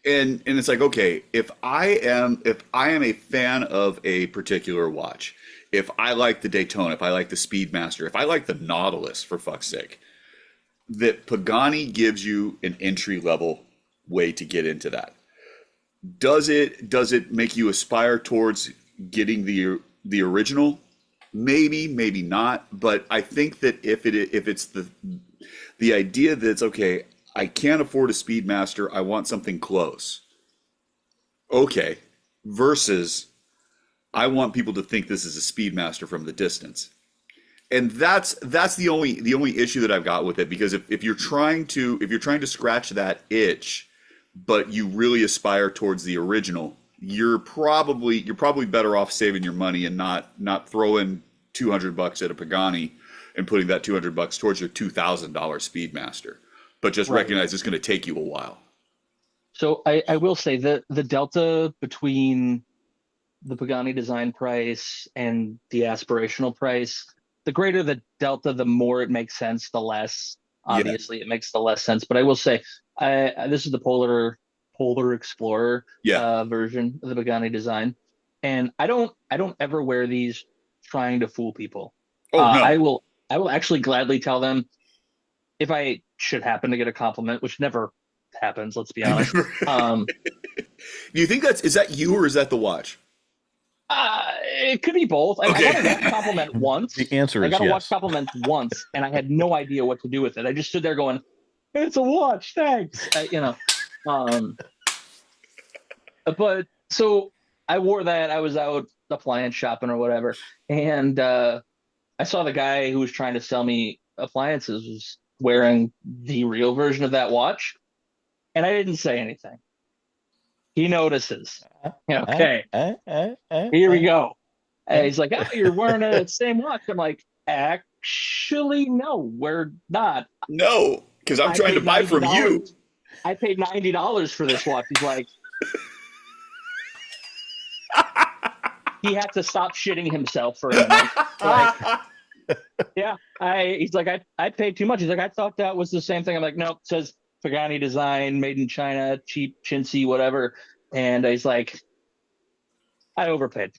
[SPEAKER 4] and it's like, okay, if I am a fan of a particular watch, if I like the Daytona, if I like the Speedmaster, if I like the Nautilus, for fuck's sake, that Pagani gives you an entry level way to get into that. Does it make you aspire towards getting the original? Maybe not. But I think that if it's the idea that it's okay, I can't afford a Speedmaster, I want something close. Okay, versus I want people to think this is a Speedmaster from the distance. And that's the only issue that I've got with it, because if you're trying to scratch that itch, but you really aspire towards the original, you're probably better off saving your money and not throwing $200 at a Pagani and putting that $200 towards your $2,000 Speedmaster, but just recognize it's going to take you a while.
[SPEAKER 3] So I will say that the delta between the Pagani design price and the aspirational price, the greater the delta, the more it makes sense, the less
[SPEAKER 4] Yeah,
[SPEAKER 3] obviously it makes the less sense. But I will say, this is the Polar Explorer
[SPEAKER 4] yeah.
[SPEAKER 3] version of the Pagani design, and I don't ever wear these trying to fool people.
[SPEAKER 4] Oh no.
[SPEAKER 3] I will actually gladly tell them if I should happen to get a compliment, which never happens, let's be
[SPEAKER 4] I
[SPEAKER 3] honest.
[SPEAKER 4] never.
[SPEAKER 3] Um,
[SPEAKER 4] Do you think is that you or is that the watch?
[SPEAKER 3] it could be both. I got a watch
[SPEAKER 4] Okay.
[SPEAKER 3] compliment once.
[SPEAKER 2] The answer
[SPEAKER 3] I
[SPEAKER 2] is
[SPEAKER 3] got a watch
[SPEAKER 2] yes.
[SPEAKER 3] compliment once, and I had no idea what to do with it. I just stood there going, "It's a watch, thanks." Um, but so I wore that. I was out appliance shopping or whatever, and I saw the guy who was trying to sell me appliances was wearing the real version of that watch, and I didn't say anything. He notices. Okay, here we go. And he's like, "Oh, you're wearing the same watch." I'm like, "Actually, no, we're not.
[SPEAKER 4] No, because I'm
[SPEAKER 3] I
[SPEAKER 4] trying to
[SPEAKER 3] paid
[SPEAKER 4] buy
[SPEAKER 3] ninety
[SPEAKER 4] from you.
[SPEAKER 3] dollars. I paid $90 for this watch." He's like, he had to stop shitting himself for a minute. Like, yeah, he's like, I paid too much. He's like, I thought that was the same thing. I'm like, nope, it says Pagani design, made in China, cheap, chintzy, whatever. And he's like, I overpaid.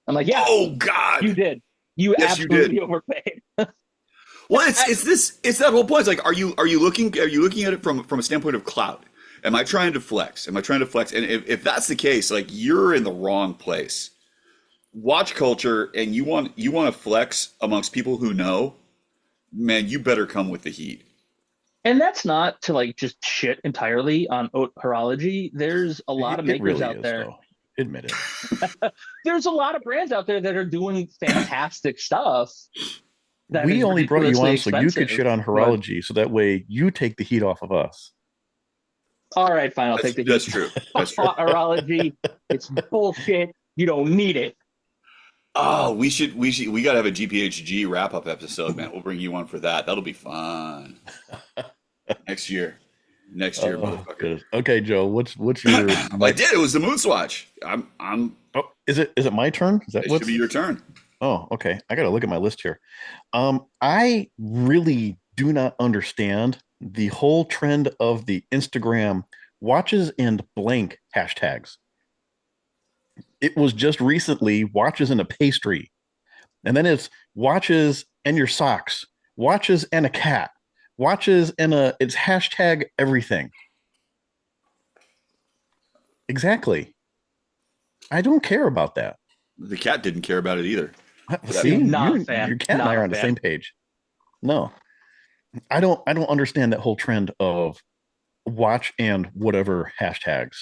[SPEAKER 3] I'm like, yeah,
[SPEAKER 4] Oh
[SPEAKER 3] you
[SPEAKER 4] God.
[SPEAKER 3] did. You
[SPEAKER 4] Yes, you did.
[SPEAKER 3] absolutely overpaid.
[SPEAKER 4] Well, it's that whole point. It's like, are you looking at it from a standpoint of clout? Am I trying to flex? Am I trying to flex? And if that's the case, like you're in the wrong place. Watch culture, and you want to flex amongst people who know, man, you better come with the heat.
[SPEAKER 3] And that's not to like just shit entirely on haute horology. There's a lot of
[SPEAKER 2] It
[SPEAKER 3] makers
[SPEAKER 2] really
[SPEAKER 3] out
[SPEAKER 2] is,
[SPEAKER 3] there.
[SPEAKER 2] though. Admit it.
[SPEAKER 3] There's a lot of brands out there that are doing fantastic stuff that
[SPEAKER 2] We
[SPEAKER 3] is
[SPEAKER 2] only brought you
[SPEAKER 3] ridiculously
[SPEAKER 2] on so you could
[SPEAKER 3] expensive.
[SPEAKER 2] shit on
[SPEAKER 3] But
[SPEAKER 2] horology, so that way you take the heat off of us.
[SPEAKER 3] all right, fine, I'll
[SPEAKER 4] That's
[SPEAKER 3] take the
[SPEAKER 4] that's
[SPEAKER 3] heat.
[SPEAKER 4] true. That's true.
[SPEAKER 3] Fuck horology. It's bullshit. You don't need it.
[SPEAKER 4] Oh, we gotta have a GPHG wrap up episode, man. We'll bring you on for that. That'll be fun. Next year. Next year,
[SPEAKER 2] Oh,
[SPEAKER 4] motherfucker.
[SPEAKER 2] good. Okay, Joe. What's your?
[SPEAKER 4] I did. It was the moon swatch. I'm.
[SPEAKER 2] Oh, is it my turn? Is that
[SPEAKER 4] It
[SPEAKER 2] what's?
[SPEAKER 4] should be your turn.
[SPEAKER 2] Oh, okay. I got to look at my list here. I really do not understand the whole trend of the Instagram watches and blank hashtags. It was just recently watches and a pastry, and then it's watches and your socks, watches and a cat, watches and it's hashtag everything. Exactly. I don't care about that.
[SPEAKER 4] The cat didn't care about it either.
[SPEAKER 2] See,
[SPEAKER 3] Not a
[SPEAKER 2] you,
[SPEAKER 3] fan.
[SPEAKER 2] your cat and
[SPEAKER 3] Not
[SPEAKER 2] I
[SPEAKER 3] a
[SPEAKER 2] are on the
[SPEAKER 3] fan.
[SPEAKER 2] same page. No, I don't understand that whole trend of watch and whatever hashtags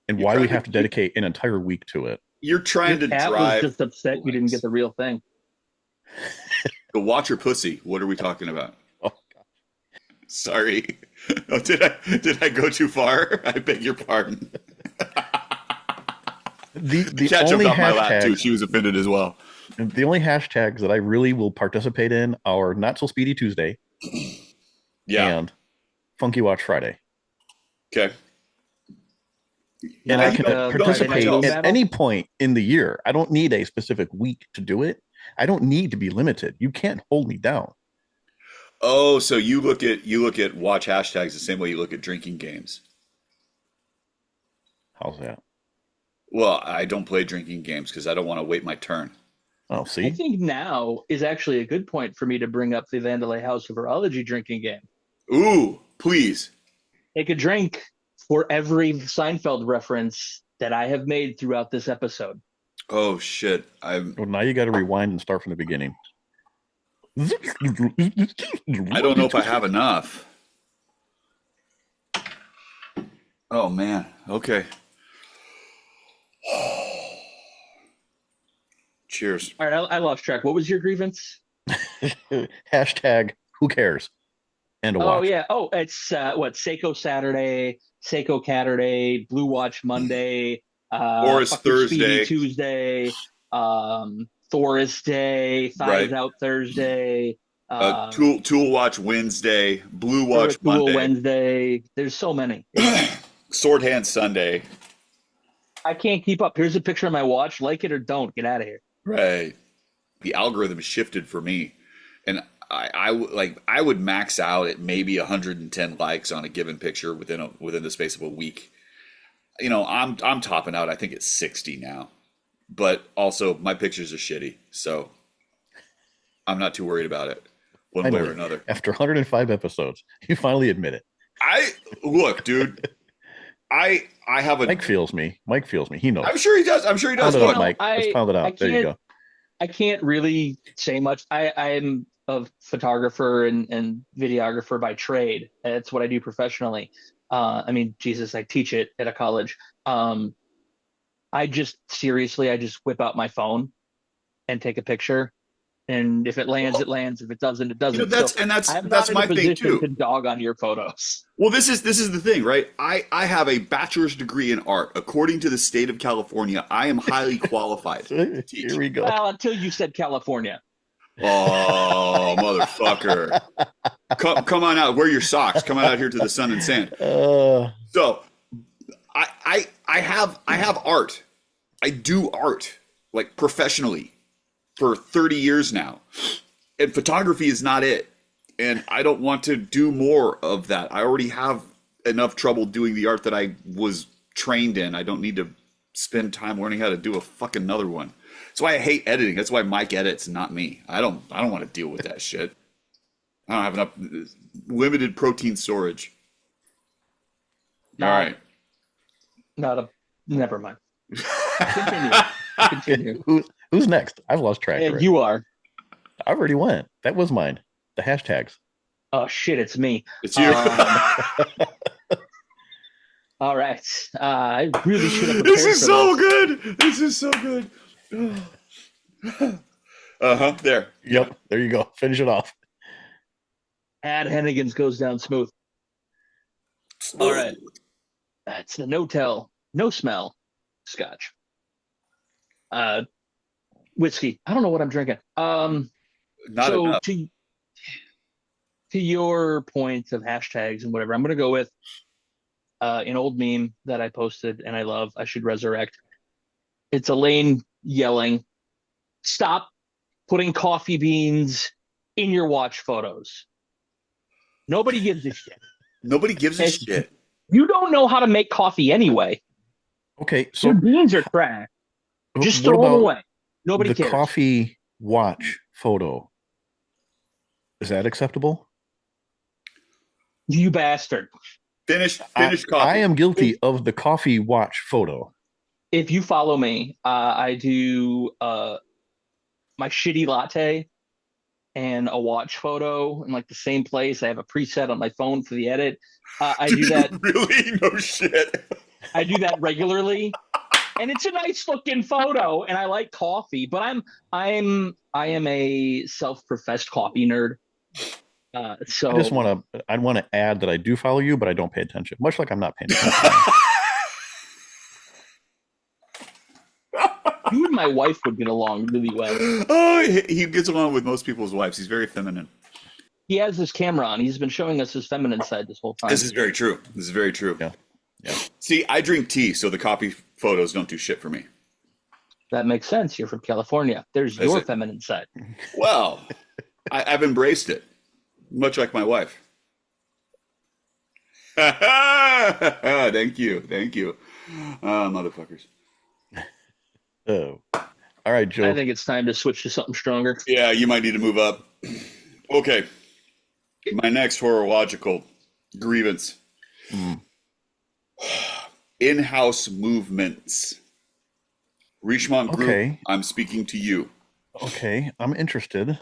[SPEAKER 2] and
[SPEAKER 4] You're
[SPEAKER 2] why we
[SPEAKER 4] trying
[SPEAKER 2] have
[SPEAKER 4] to
[SPEAKER 2] to dedicate an entire week to it.
[SPEAKER 4] You're trying
[SPEAKER 3] Your
[SPEAKER 4] to
[SPEAKER 3] cat was
[SPEAKER 4] drive
[SPEAKER 3] just upset you didn't get the real thing.
[SPEAKER 4] the watcher pussy. What are we talking about?
[SPEAKER 2] Oh,
[SPEAKER 4] Sorry. Oh, did I go too far? I beg your pardon.
[SPEAKER 2] the
[SPEAKER 4] Cat jumped
[SPEAKER 2] only
[SPEAKER 4] off my lap too.
[SPEAKER 2] hashtags,
[SPEAKER 4] She was offended as well.
[SPEAKER 2] the only hashtags that I really will participate in are Not So Speedy Tuesday
[SPEAKER 4] Yeah.
[SPEAKER 2] and Funky Watch Friday.
[SPEAKER 4] Okay.
[SPEAKER 2] And I can
[SPEAKER 3] Friday
[SPEAKER 2] participate
[SPEAKER 3] Night
[SPEAKER 2] at
[SPEAKER 3] Battle?
[SPEAKER 2] any point in the year. I don't need a specific week to do it. I don't need to be limited. You can't hold me down.
[SPEAKER 4] Oh, so you look at watch hashtags the same way you look at drinking games.
[SPEAKER 2] How's that?
[SPEAKER 4] Well, I don't play drinking games because I don't want to wait my turn.
[SPEAKER 2] Oh,
[SPEAKER 3] I
[SPEAKER 2] see?
[SPEAKER 3] think now is actually a good point for me to bring up the Vandalay House of Horology drinking game.
[SPEAKER 4] Ooh, please.
[SPEAKER 3] Take a drink for every Seinfeld reference that I have made throughout this episode.
[SPEAKER 4] Oh shit. I'm
[SPEAKER 2] Well, now you got to rewind and start from the beginning.
[SPEAKER 4] I don't know if I have enough. Oh man. Okay. Cheers.
[SPEAKER 3] All right, I lost track. What was your grievance?
[SPEAKER 2] Hashtag who cares? And a watch.
[SPEAKER 3] Oh yeah. Oh, it's what Seiko Saturday, Seiko Catterday, Blue Watch Monday,
[SPEAKER 4] Horus
[SPEAKER 3] Fuck Your Speedy
[SPEAKER 4] Thursday.
[SPEAKER 3] Tuesday, Thoris Day, Thighs
[SPEAKER 4] Right.
[SPEAKER 3] Out Thursday,
[SPEAKER 4] Tool Watch Wednesday, Blue Watch
[SPEAKER 3] Tool
[SPEAKER 4] Monday.
[SPEAKER 3] Wednesday. There's so many.
[SPEAKER 4] Sword Hand Sunday.
[SPEAKER 3] I can't keep up. Here's a picture of my watch. Like it or don't. Get out of here.
[SPEAKER 4] Right. The algorithm shifted for me, and I would max out at maybe 110 likes on a given picture within the space of a week. You know, I'm topping out. I think it's 60 now, but also my pictures are shitty, so I'm not too worried about it one way or another.
[SPEAKER 2] After 105 episodes, you finally admit it.
[SPEAKER 4] Look, dude. I have a
[SPEAKER 2] Mike feels me. He knows.
[SPEAKER 4] I'm sure he does.
[SPEAKER 2] Pound it out, Mike. Let's pound it out. There you go.
[SPEAKER 3] I can't really say much. I'm a photographer and videographer by trade. That's what I do professionally. I mean, Jesus, I teach it at a college. I just whip out my phone and take a picture. And if it lands, it lands. If it doesn't, it doesn't.
[SPEAKER 4] You know, that's my thing too.
[SPEAKER 3] To dog on your photos.
[SPEAKER 4] Well, this is the thing, right? I have a bachelor's degree in art. According to the state of California, I am highly qualified to teach.
[SPEAKER 2] Here we go.
[SPEAKER 3] Well, until you said California.
[SPEAKER 4] Oh, motherfucker! Come on out. Wear your socks. Come on out here to the sun and sand. So, I have art. I do art like professionally for 30 years now, and photography is not it. And I don't want to do more of that. I already have enough trouble doing the art that I was trained in. I don't need to spend time learning how to do a fucking another one. That's why I hate editing. That's why Mike edits, not me. I don't want to deal with that shit. I don't have enough limited protein storage. All right.
[SPEAKER 3] Never mind. Continue.
[SPEAKER 2] Who's next? I've lost track.
[SPEAKER 3] Yeah, you are.
[SPEAKER 2] I already went. That was mine. The hashtags.
[SPEAKER 3] Oh shit! It's me.
[SPEAKER 4] It's you.
[SPEAKER 3] All right. I really should have.
[SPEAKER 4] This is so good. This is so good. There.
[SPEAKER 2] Yep. There you go. Finish it off.
[SPEAKER 3] Ad Hennigan's goes down smooth. All right. That's the no tell, no smell scotch. Whiskey. I don't know what I'm drinking.
[SPEAKER 4] Not
[SPEAKER 3] so
[SPEAKER 4] enough.
[SPEAKER 3] To your point of hashtags and whatever, I'm going to go with an old meme that I posted and I love. I should resurrect. It's Elaine yelling, "Stop putting coffee beans in your watch photos." Nobody gives a shit.
[SPEAKER 4] Nobody gives a shit.
[SPEAKER 3] You don't know how to make coffee anyway.
[SPEAKER 2] Okay, so
[SPEAKER 3] your beans are trash. Just throw them away. Nobody cares.
[SPEAKER 2] The coffee watch photo. Is that acceptable?
[SPEAKER 3] You bastard.
[SPEAKER 4] Finish coffee.
[SPEAKER 2] I am guilty of the coffee watch photo.
[SPEAKER 3] If you follow me, I do my shitty latte and a watch photo in like the same place. I have a preset on my phone for the edit. I do that.
[SPEAKER 4] Really? No shit.
[SPEAKER 3] I do that regularly. And it's a nice looking photo, and I like coffee, but I am a self-professed coffee nerd. So
[SPEAKER 2] I want to add that I do follow you, but I don't pay attention. Much like I'm not paying attention.
[SPEAKER 3] You and my wife would get along really well.
[SPEAKER 4] Oh, he gets along with most people's wives. He's very feminine.
[SPEAKER 3] He has his camera on. He's been showing us his feminine side this whole time.
[SPEAKER 4] This is very true.
[SPEAKER 2] Yeah.
[SPEAKER 4] See, I drink tea, so the coffee photos don't do shit for me.
[SPEAKER 3] That makes sense. You're from California. There's your feminine side.
[SPEAKER 4] Well, I've embraced it, much like my wife. Thank you. Motherfuckers.
[SPEAKER 2] Oh. All right, Joe.
[SPEAKER 3] I think it's time to switch to something stronger.
[SPEAKER 4] Yeah, you might need to move up. Okay. My next horological grievance. In-house movements. Richemont Group,
[SPEAKER 2] Okay.
[SPEAKER 4] I'm speaking to you.
[SPEAKER 2] Okay, I'm interested.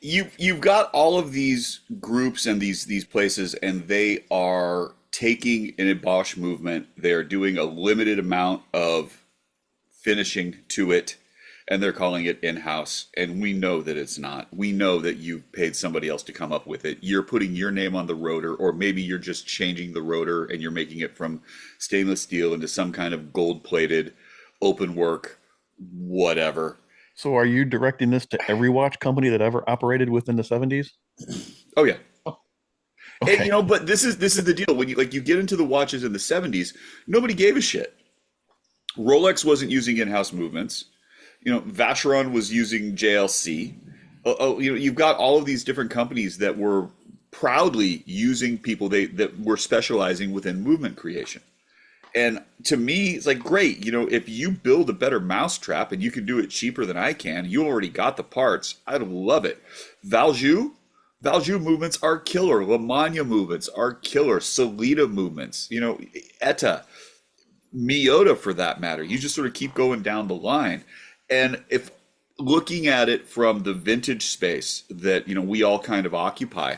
[SPEAKER 4] You've got all of these groups and these places, and they are taking an Bosch movement. They're doing a limited amount of finishing to it, and they're calling it in-house. And we know that it's not. We know that you've paid somebody else to come up with it. You're putting your name on the rotor, or maybe you're just changing the rotor and you're making it from stainless steel into some kind of gold-plated open work, whatever.
[SPEAKER 2] So are you directing this to every watch company that ever operated within the 70s?
[SPEAKER 4] Oh, yeah.
[SPEAKER 2] Okay.
[SPEAKER 4] And, but this is the deal. When you get into the watches in the 70s, nobody gave a shit. Rolex wasn't using in-house movements. Vacheron was using JLC. You've got all of these different companies that were proudly using people that were specializing within movement creation. And to me, it's like, great. If you build a better mousetrap and you can do it cheaper than I can, you already got the parts. I'd love it. Valjoux movements are killer. Lamagna movements are killer. Solita movements, ETA, Miyota for that matter. You just sort of keep going down the line. And if looking at it from the vintage space that, we all kind of occupy,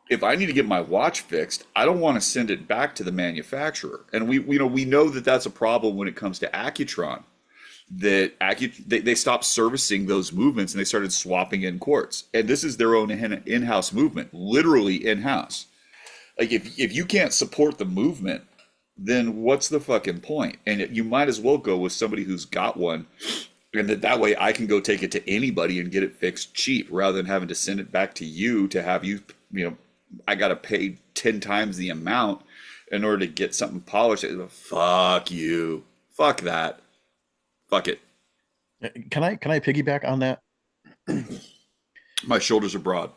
[SPEAKER 4] if I need to get my watch fixed, I don't want to send it back to the manufacturer. And we know that that's a problem when it comes to Accutron. That they stopped servicing those movements and they started swapping in quartz. And this is their own in-house movement, literally in-house. Like if you can't support the movement, then what's the fucking point? And you might as well go with somebody who's got one, and that way I can go take it to anybody and get it fixed cheap, rather than having to send it back to you to have you I got to pay 10 times the amount in order to get something polished. Fuck you. Fuck that. Fuck it.
[SPEAKER 2] Can I piggyback on that?
[SPEAKER 4] My shoulders are broad.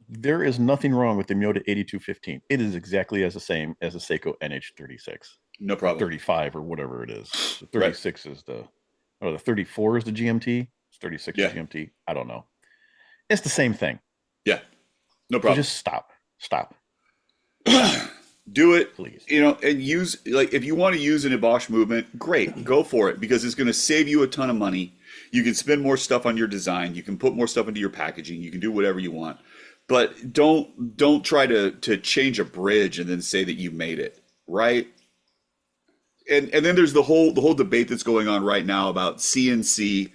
[SPEAKER 2] There is nothing wrong with the Miyota 8215. It is exactly as the same as a Seiko NH36.
[SPEAKER 4] No problem.
[SPEAKER 2] 35 or whatever it is. The 36 is the 34 is the GMT. It's 36 is GMT. I don't know. It's the same thing.
[SPEAKER 4] Yeah. No problem.
[SPEAKER 2] So just stop.
[SPEAKER 4] Do it,
[SPEAKER 2] please.
[SPEAKER 4] And use, if you want to use an Bosch movement, great, go for it, because it's going to save you a ton of money. You can spend more stuff on your design. You can put more stuff into your packaging. You can do whatever you want, but don't try to change a bridge and then say that you made it right. And then there's the whole debate that's going on right now about CNC.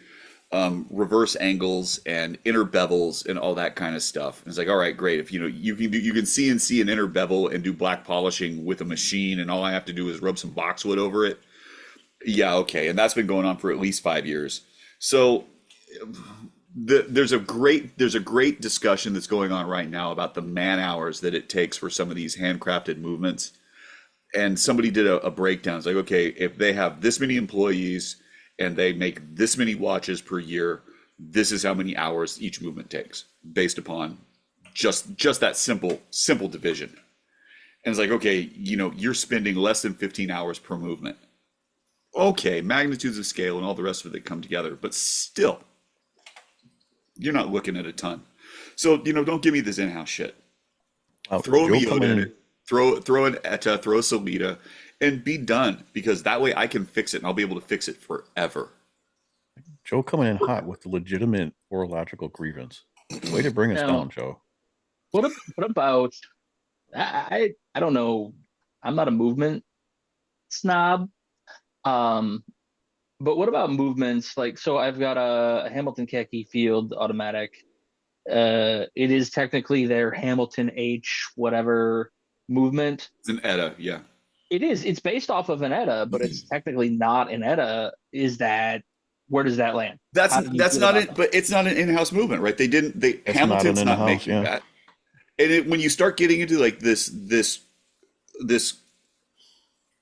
[SPEAKER 4] Reverse angles and inner bevels and all that kind of stuff. And it's like, all right, great. If you can CNC an inner bevel and do black polishing with a machine, and all I have to do is rub some boxwood over it. Yeah, okay. And that's been going on for at least 5 years. So there's a great discussion that's going on right now about the man hours that it takes for some of these handcrafted movements. And somebody did a breakdown. It's like, okay, if they have this many employees and they make this many watches per year, this is how many hours each movement takes, based upon just that simple division. And it's like, okay, you're spending less than 15 hours per movement. Okay, magnitudes of scale and all the rest of it come together, but still, you're not looking at a ton. So, don't give me this in-house shit. Throw a Miyota in it, throw an ETA, throw a Solita, and be done, because that way I can fix it and I'll be able to fix it forever.
[SPEAKER 2] Joe coming in hot with the legitimate horological grievance. Way to bring us down, Joe.
[SPEAKER 3] What about, I don't know, I'm not a movement snob, but what about movements? So I've got a Hamilton Khaki Field automatic. It is technically their Hamilton H whatever movement.
[SPEAKER 4] It's an ETA, yeah.
[SPEAKER 3] It is. It's based off of an ETA, but it's technically not an ETA. Where does that land?
[SPEAKER 4] That's not it. But it's not an in-house movement, right? Hamilton's not making that. And when you start getting into this.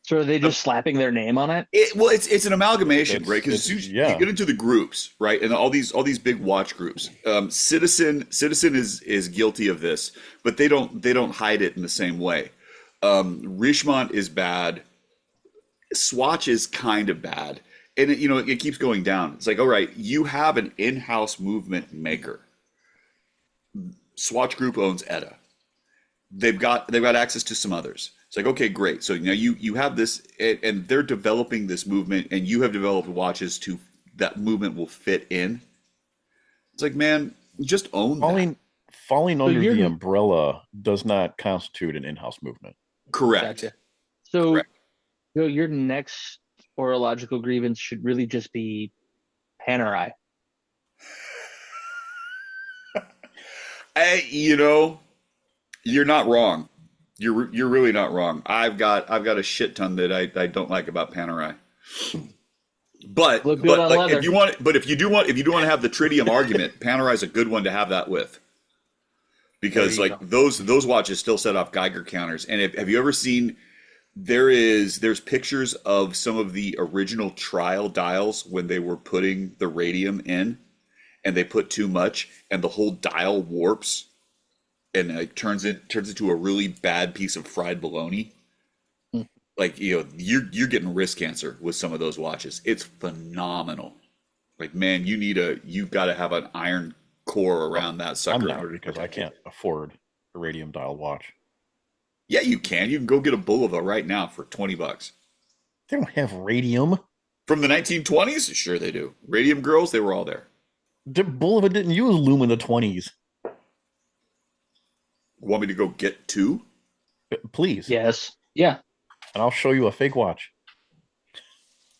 [SPEAKER 3] So are they just slapping their name on it?
[SPEAKER 4] It's an amalgamation, right? Because you get into the groups, right, and all these big watch groups. Citizen is guilty of this, but they don't hide it in the same way. Richemont is bad. Swatch is kind of bad, and it keeps going down. It's like, all right, you have an in-house movement maker. Swatch Group owns ETA. They've got access to some others. It's like, okay, great. So now you have this, and they're developing this movement, and you have developed watches to that movement will fit in. It's like, man, just own that.
[SPEAKER 2] Falling under the umbrella does not constitute an in-house movement.
[SPEAKER 4] Correct.
[SPEAKER 3] Gotcha. So, your next horological grievance should really just be Panerai.
[SPEAKER 4] You're not wrong. You're really not wrong. I've got a shit ton that I don't like about Panerai. But if you do want to have the tritium argument, Panerai is a good one to have that with. because like those watches still set off Geiger counters. And have you ever seen? There's pictures of some of the original trial dials when they were putting the radium in, and they put too much, and the whole dial warps, and it turns into a really bad piece of fried bologna. Like, you're getting wrist cancer with some of those watches. It's phenomenal. Like, man, you've got to have an iron core around that sucker.
[SPEAKER 2] I'm not, because I can't afford a radium dial watch.
[SPEAKER 4] Yeah, you can. You can go get a Bulova right now for $20.
[SPEAKER 2] They don't have radium.
[SPEAKER 4] From the 1920s? Sure they do. Radium girls, they were all there.
[SPEAKER 2] Bulova didn't use loom in the 20s.
[SPEAKER 4] Want me to go get two?
[SPEAKER 2] Please.
[SPEAKER 3] Yes. Yeah.
[SPEAKER 2] And I'll show you a fake watch.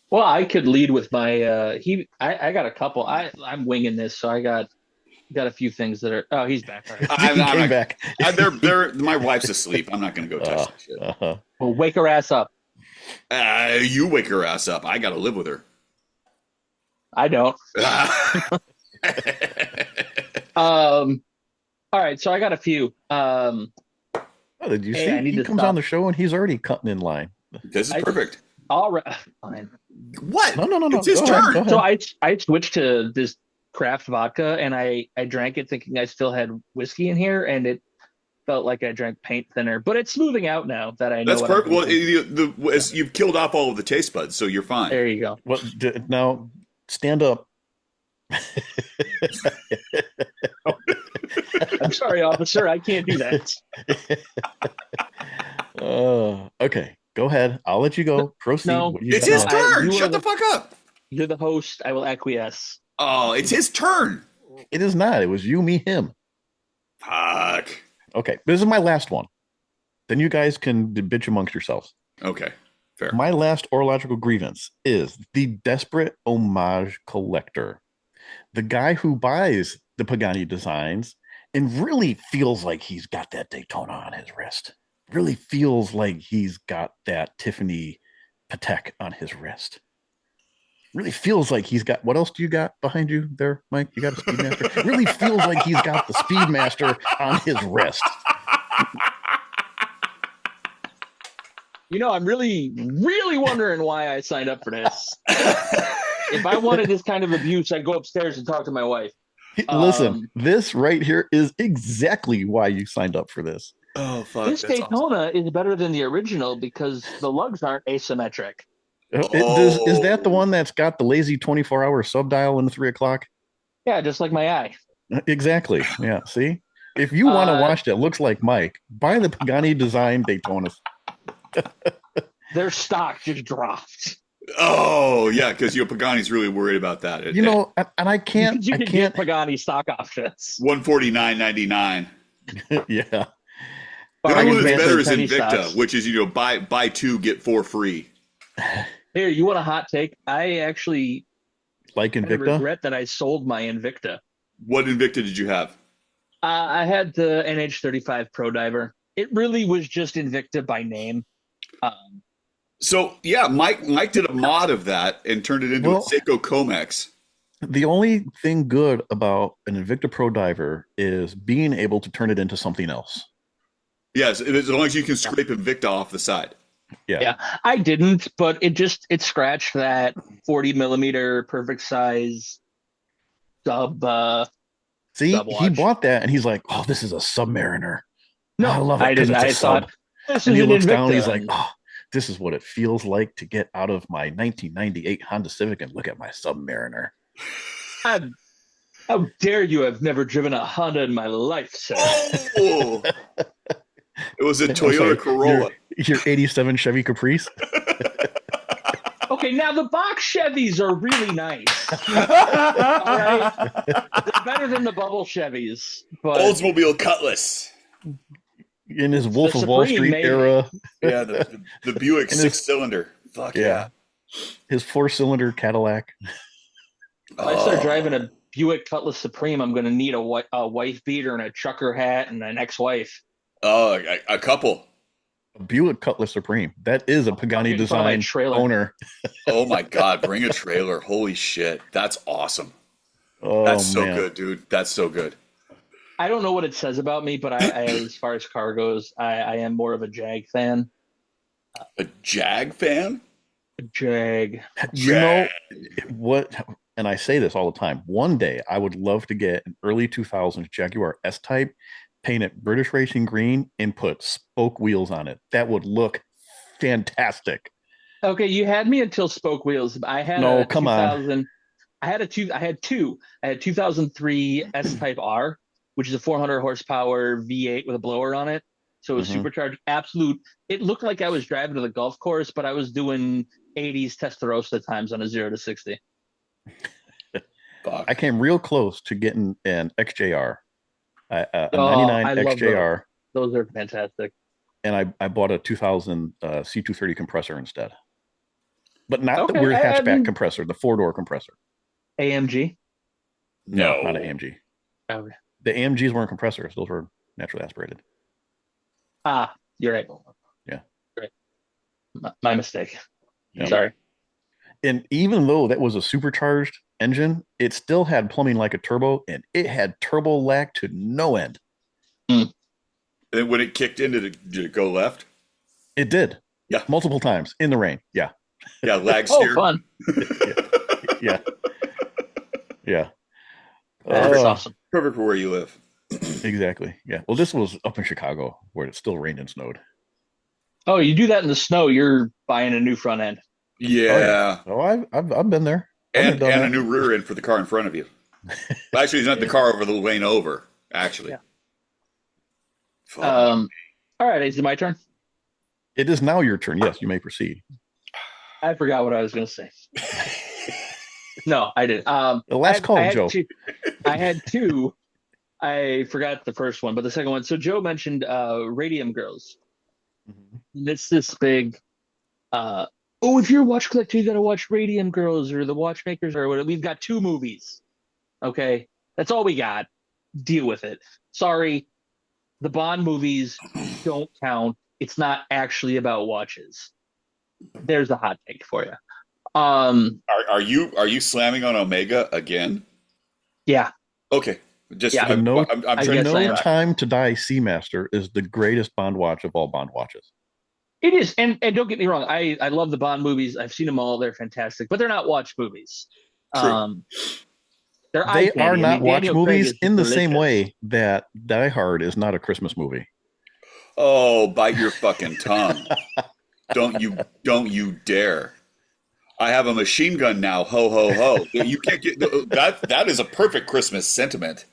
[SPEAKER 3] Well, I could lead with my I got a couple. I'm winging this, so I got a few things that are. Oh, he's back. All right.
[SPEAKER 2] I'm back.
[SPEAKER 4] My wife's asleep. I'm not going to go touch that shit.
[SPEAKER 3] Well, wake her ass up.
[SPEAKER 4] You wake her ass up. I got to live with her.
[SPEAKER 3] I don't. All right, so I got a few.
[SPEAKER 2] Did you see? He comes on the show and he's already cutting in line.
[SPEAKER 4] This is perfect.
[SPEAKER 3] All right, fine.
[SPEAKER 4] What?
[SPEAKER 2] No.
[SPEAKER 4] It's his turn.
[SPEAKER 3] So I switched to this craft vodka, and I drank it thinking I still had whiskey in here, and it felt like I drank paint thinner. But it's smoothing out now that I know.
[SPEAKER 4] That's perfect. Well, you've killed off all of the taste buds, so you're fine.
[SPEAKER 3] There you go.
[SPEAKER 2] Well, now stand up.
[SPEAKER 3] I'm sorry, officer. I can't do that.
[SPEAKER 2] Okay, go ahead. I'll let you go. Proceed.
[SPEAKER 3] No,
[SPEAKER 4] it's his turn. Shut the fuck up.
[SPEAKER 3] You're the host. I will acquiesce.
[SPEAKER 4] Oh, it's his turn.
[SPEAKER 2] It is not. It was you, me, him.
[SPEAKER 4] Fuck.
[SPEAKER 2] Okay, this is my last one. Then you guys can bitch amongst yourselves.
[SPEAKER 4] Okay, fair.
[SPEAKER 2] My last horological grievance is the desperate homage collector. The guy who buys the Pagani designs and really feels like he's got that Daytona on his wrist. Really feels like he's got that Tiffany Patek on his wrist. Really feels like he's got, what else do you got behind you there, Mike? You got a Speedmaster? Really feels like he's got the Speedmaster on his wrist.
[SPEAKER 3] I'm really, really wondering why I signed up for this. If I wanted this kind of abuse, I'd go upstairs and talk to my wife.
[SPEAKER 2] Listen, this right here is exactly why you signed up for this.
[SPEAKER 4] Oh, fuck.
[SPEAKER 3] This Daytona is better than the original because the lugs aren't asymmetric.
[SPEAKER 2] Is that the one that's got the lazy 24-hour subdial in the 3 o'clock?
[SPEAKER 3] Yeah, just like my eye.
[SPEAKER 2] Exactly. Yeah. See, if you want to watch that looks like Mike, buy the Pagani design Daytonas.
[SPEAKER 3] Their stock just dropped.
[SPEAKER 4] Oh yeah, because Pagani's really worried about that.
[SPEAKER 2] And I can't.
[SPEAKER 3] You can get Pagani stock options.
[SPEAKER 4] $149.99.
[SPEAKER 2] Yeah.
[SPEAKER 4] The only one that's better is Invicta, which is buy two get four free.
[SPEAKER 3] Here, you want a hot take? I actually
[SPEAKER 2] like Invicta.
[SPEAKER 3] I regret that I sold my Invicta.
[SPEAKER 4] What Invicta did you have?
[SPEAKER 3] I had the NH35 Pro Diver. It really was just Invicta by name.
[SPEAKER 4] So yeah, Mike did a mod of that and turned it into a Seiko Comex.
[SPEAKER 2] The only thing good about an Invicta Pro Diver is being able to turn it into something else.
[SPEAKER 4] Yes, as long as you can scrape Invicta off the side.
[SPEAKER 3] Yeah, I didn't, but it scratched that 40 millimeter perfect size sub.
[SPEAKER 2] See, he bought that and he's like, "Oh, this is a Submariner."
[SPEAKER 3] No,
[SPEAKER 2] I love it.
[SPEAKER 3] I didn't. I thought this
[SPEAKER 2] and
[SPEAKER 3] is
[SPEAKER 2] he looks
[SPEAKER 3] Invicta.
[SPEAKER 2] down. And he's like, "Oh, this is what it feels like to get out of my 1998 Honda Civic and look at my Submariner."
[SPEAKER 3] How dare you? I've never driven a Honda in my life, sir.
[SPEAKER 4] Oh. It was a Toyota Corolla.
[SPEAKER 2] Your 87 Chevy Caprice.
[SPEAKER 3] Okay, now the box Chevys are really nice. All right? They're better than the bubble Chevys. But
[SPEAKER 4] Oldsmobile Cutlass.
[SPEAKER 2] In his Wolf of Wall Street era.
[SPEAKER 4] Yeah, the Buick 6-cylinder. Fuck yeah.
[SPEAKER 2] His 4-cylinder Cadillac.
[SPEAKER 3] If I start driving a Buick Cutlass Supreme, I'm going to need a wife beater and a trucker hat and an ex-wife.
[SPEAKER 4] Oh, a couple.
[SPEAKER 2] A Buick Cutlass Supreme. That is a Pagani design owner.
[SPEAKER 4] Oh my God, bring a trailer. Holy shit. That's awesome.
[SPEAKER 2] Oh,
[SPEAKER 4] that's so good, dude. That's so good.
[SPEAKER 3] I don't know what it says about me, but as far as car goes, I am more of a Jag fan.
[SPEAKER 4] A Jag fan?
[SPEAKER 3] Jag.
[SPEAKER 2] You know what? And I say this all the time. One day, I would love to get an early 2000s Jaguar S-Type, paint it British Racing green, and put spoke wheels on it. That would look fantastic.
[SPEAKER 3] Okay, you had me until spoke wheels. I had
[SPEAKER 2] No,
[SPEAKER 3] a
[SPEAKER 2] come on.
[SPEAKER 3] 2000. I had two. I had 2003 S-Type R, which is a 400 horsepower V8 with a blower on it. So it was
[SPEAKER 2] Mhm.
[SPEAKER 3] supercharged. Absolute. It looked like I was driving to the golf course, but I was doing 80s Testarossa times on a 0 to 60.
[SPEAKER 2] I came real close to getting an XJR, a
[SPEAKER 3] Oh,
[SPEAKER 2] 99
[SPEAKER 3] I love those.
[SPEAKER 2] XJR,
[SPEAKER 3] Those are fantastic.
[SPEAKER 2] and I bought a 2000 C230 compressor instead. But not the
[SPEAKER 3] Okay,
[SPEAKER 2] weird hatchback
[SPEAKER 3] mean,
[SPEAKER 2] compressor, the 4-door compressor.
[SPEAKER 3] AMG.
[SPEAKER 2] No,
[SPEAKER 4] No.
[SPEAKER 2] not an AMG.
[SPEAKER 3] Okay.
[SPEAKER 2] The AMGs weren't compressors; those were naturally aspirated.
[SPEAKER 3] Ah, you're right.
[SPEAKER 2] Yeah.
[SPEAKER 3] Right. My mistake.
[SPEAKER 2] Yeah.
[SPEAKER 3] Sorry.
[SPEAKER 2] And even though that was a supercharged engine, it still had plumbing like a turbo, and it had turbo lag to no end.
[SPEAKER 4] And when it kicked in, did it go left?
[SPEAKER 2] It did.
[SPEAKER 4] Yeah.
[SPEAKER 2] Multiple times in the rain. Yeah.
[SPEAKER 4] Yeah, lag
[SPEAKER 3] Oh,
[SPEAKER 4] steer.
[SPEAKER 3] fun.
[SPEAKER 2] Yeah. Yeah.
[SPEAKER 3] That's awesome.
[SPEAKER 4] Perfect for where you live.
[SPEAKER 2] Exactly. Yeah. Well, this was up in Chicago where it still rained and snowed.
[SPEAKER 3] Oh, you do that in the snow, you're buying a new front end.
[SPEAKER 4] Yeah.
[SPEAKER 2] Oh, I've been there.
[SPEAKER 4] And a new rear end for the car in front of you. Actually, it's not the car over the lane over, actually.
[SPEAKER 3] Yeah.
[SPEAKER 4] Fuck.
[SPEAKER 3] All right, is it my turn?
[SPEAKER 2] It is now your turn. Yes, you may proceed.
[SPEAKER 3] I forgot what I was going to say. No, I didn't.
[SPEAKER 2] The last call, Joe.
[SPEAKER 3] I had two. I forgot the first one, but the second one. So Joe mentioned Radium Girls.
[SPEAKER 2] Mhm.
[SPEAKER 3] It's this big. If you're a watch collector, you got to watch Radium Girls or The Watchmakers or whatever. We've got two movies. Okay, that's all we got. Deal with it. Sorry, the Bond movies don't count. It's not actually about watches. There's a hot take for you.
[SPEAKER 4] Are you slamming on Omega again?
[SPEAKER 3] Yeah.
[SPEAKER 4] Okay. Just
[SPEAKER 3] Yeah.
[SPEAKER 4] I'm
[SPEAKER 3] I
[SPEAKER 4] trying
[SPEAKER 3] guess
[SPEAKER 4] to
[SPEAKER 3] I
[SPEAKER 2] No
[SPEAKER 3] am.
[SPEAKER 2] Time to Die Seamaster is the greatest Bond watch of all Bond watches.
[SPEAKER 3] It is, and don't get me wrong. I love the Bond movies. I've seen them all. They're fantastic, but they're not watch movies.
[SPEAKER 4] True.
[SPEAKER 3] They're
[SPEAKER 2] They
[SPEAKER 3] eye candy.
[SPEAKER 2] are not watch
[SPEAKER 3] Daniel Craig
[SPEAKER 2] movies
[SPEAKER 3] is
[SPEAKER 2] in the same
[SPEAKER 3] delicious.
[SPEAKER 2] way that Die Hard is not a Christmas movie.
[SPEAKER 4] Oh, bite your fucking tongue. Don't you dare. I have a machine gun now. Ho ho ho. You can't get that is a perfect Christmas sentiment.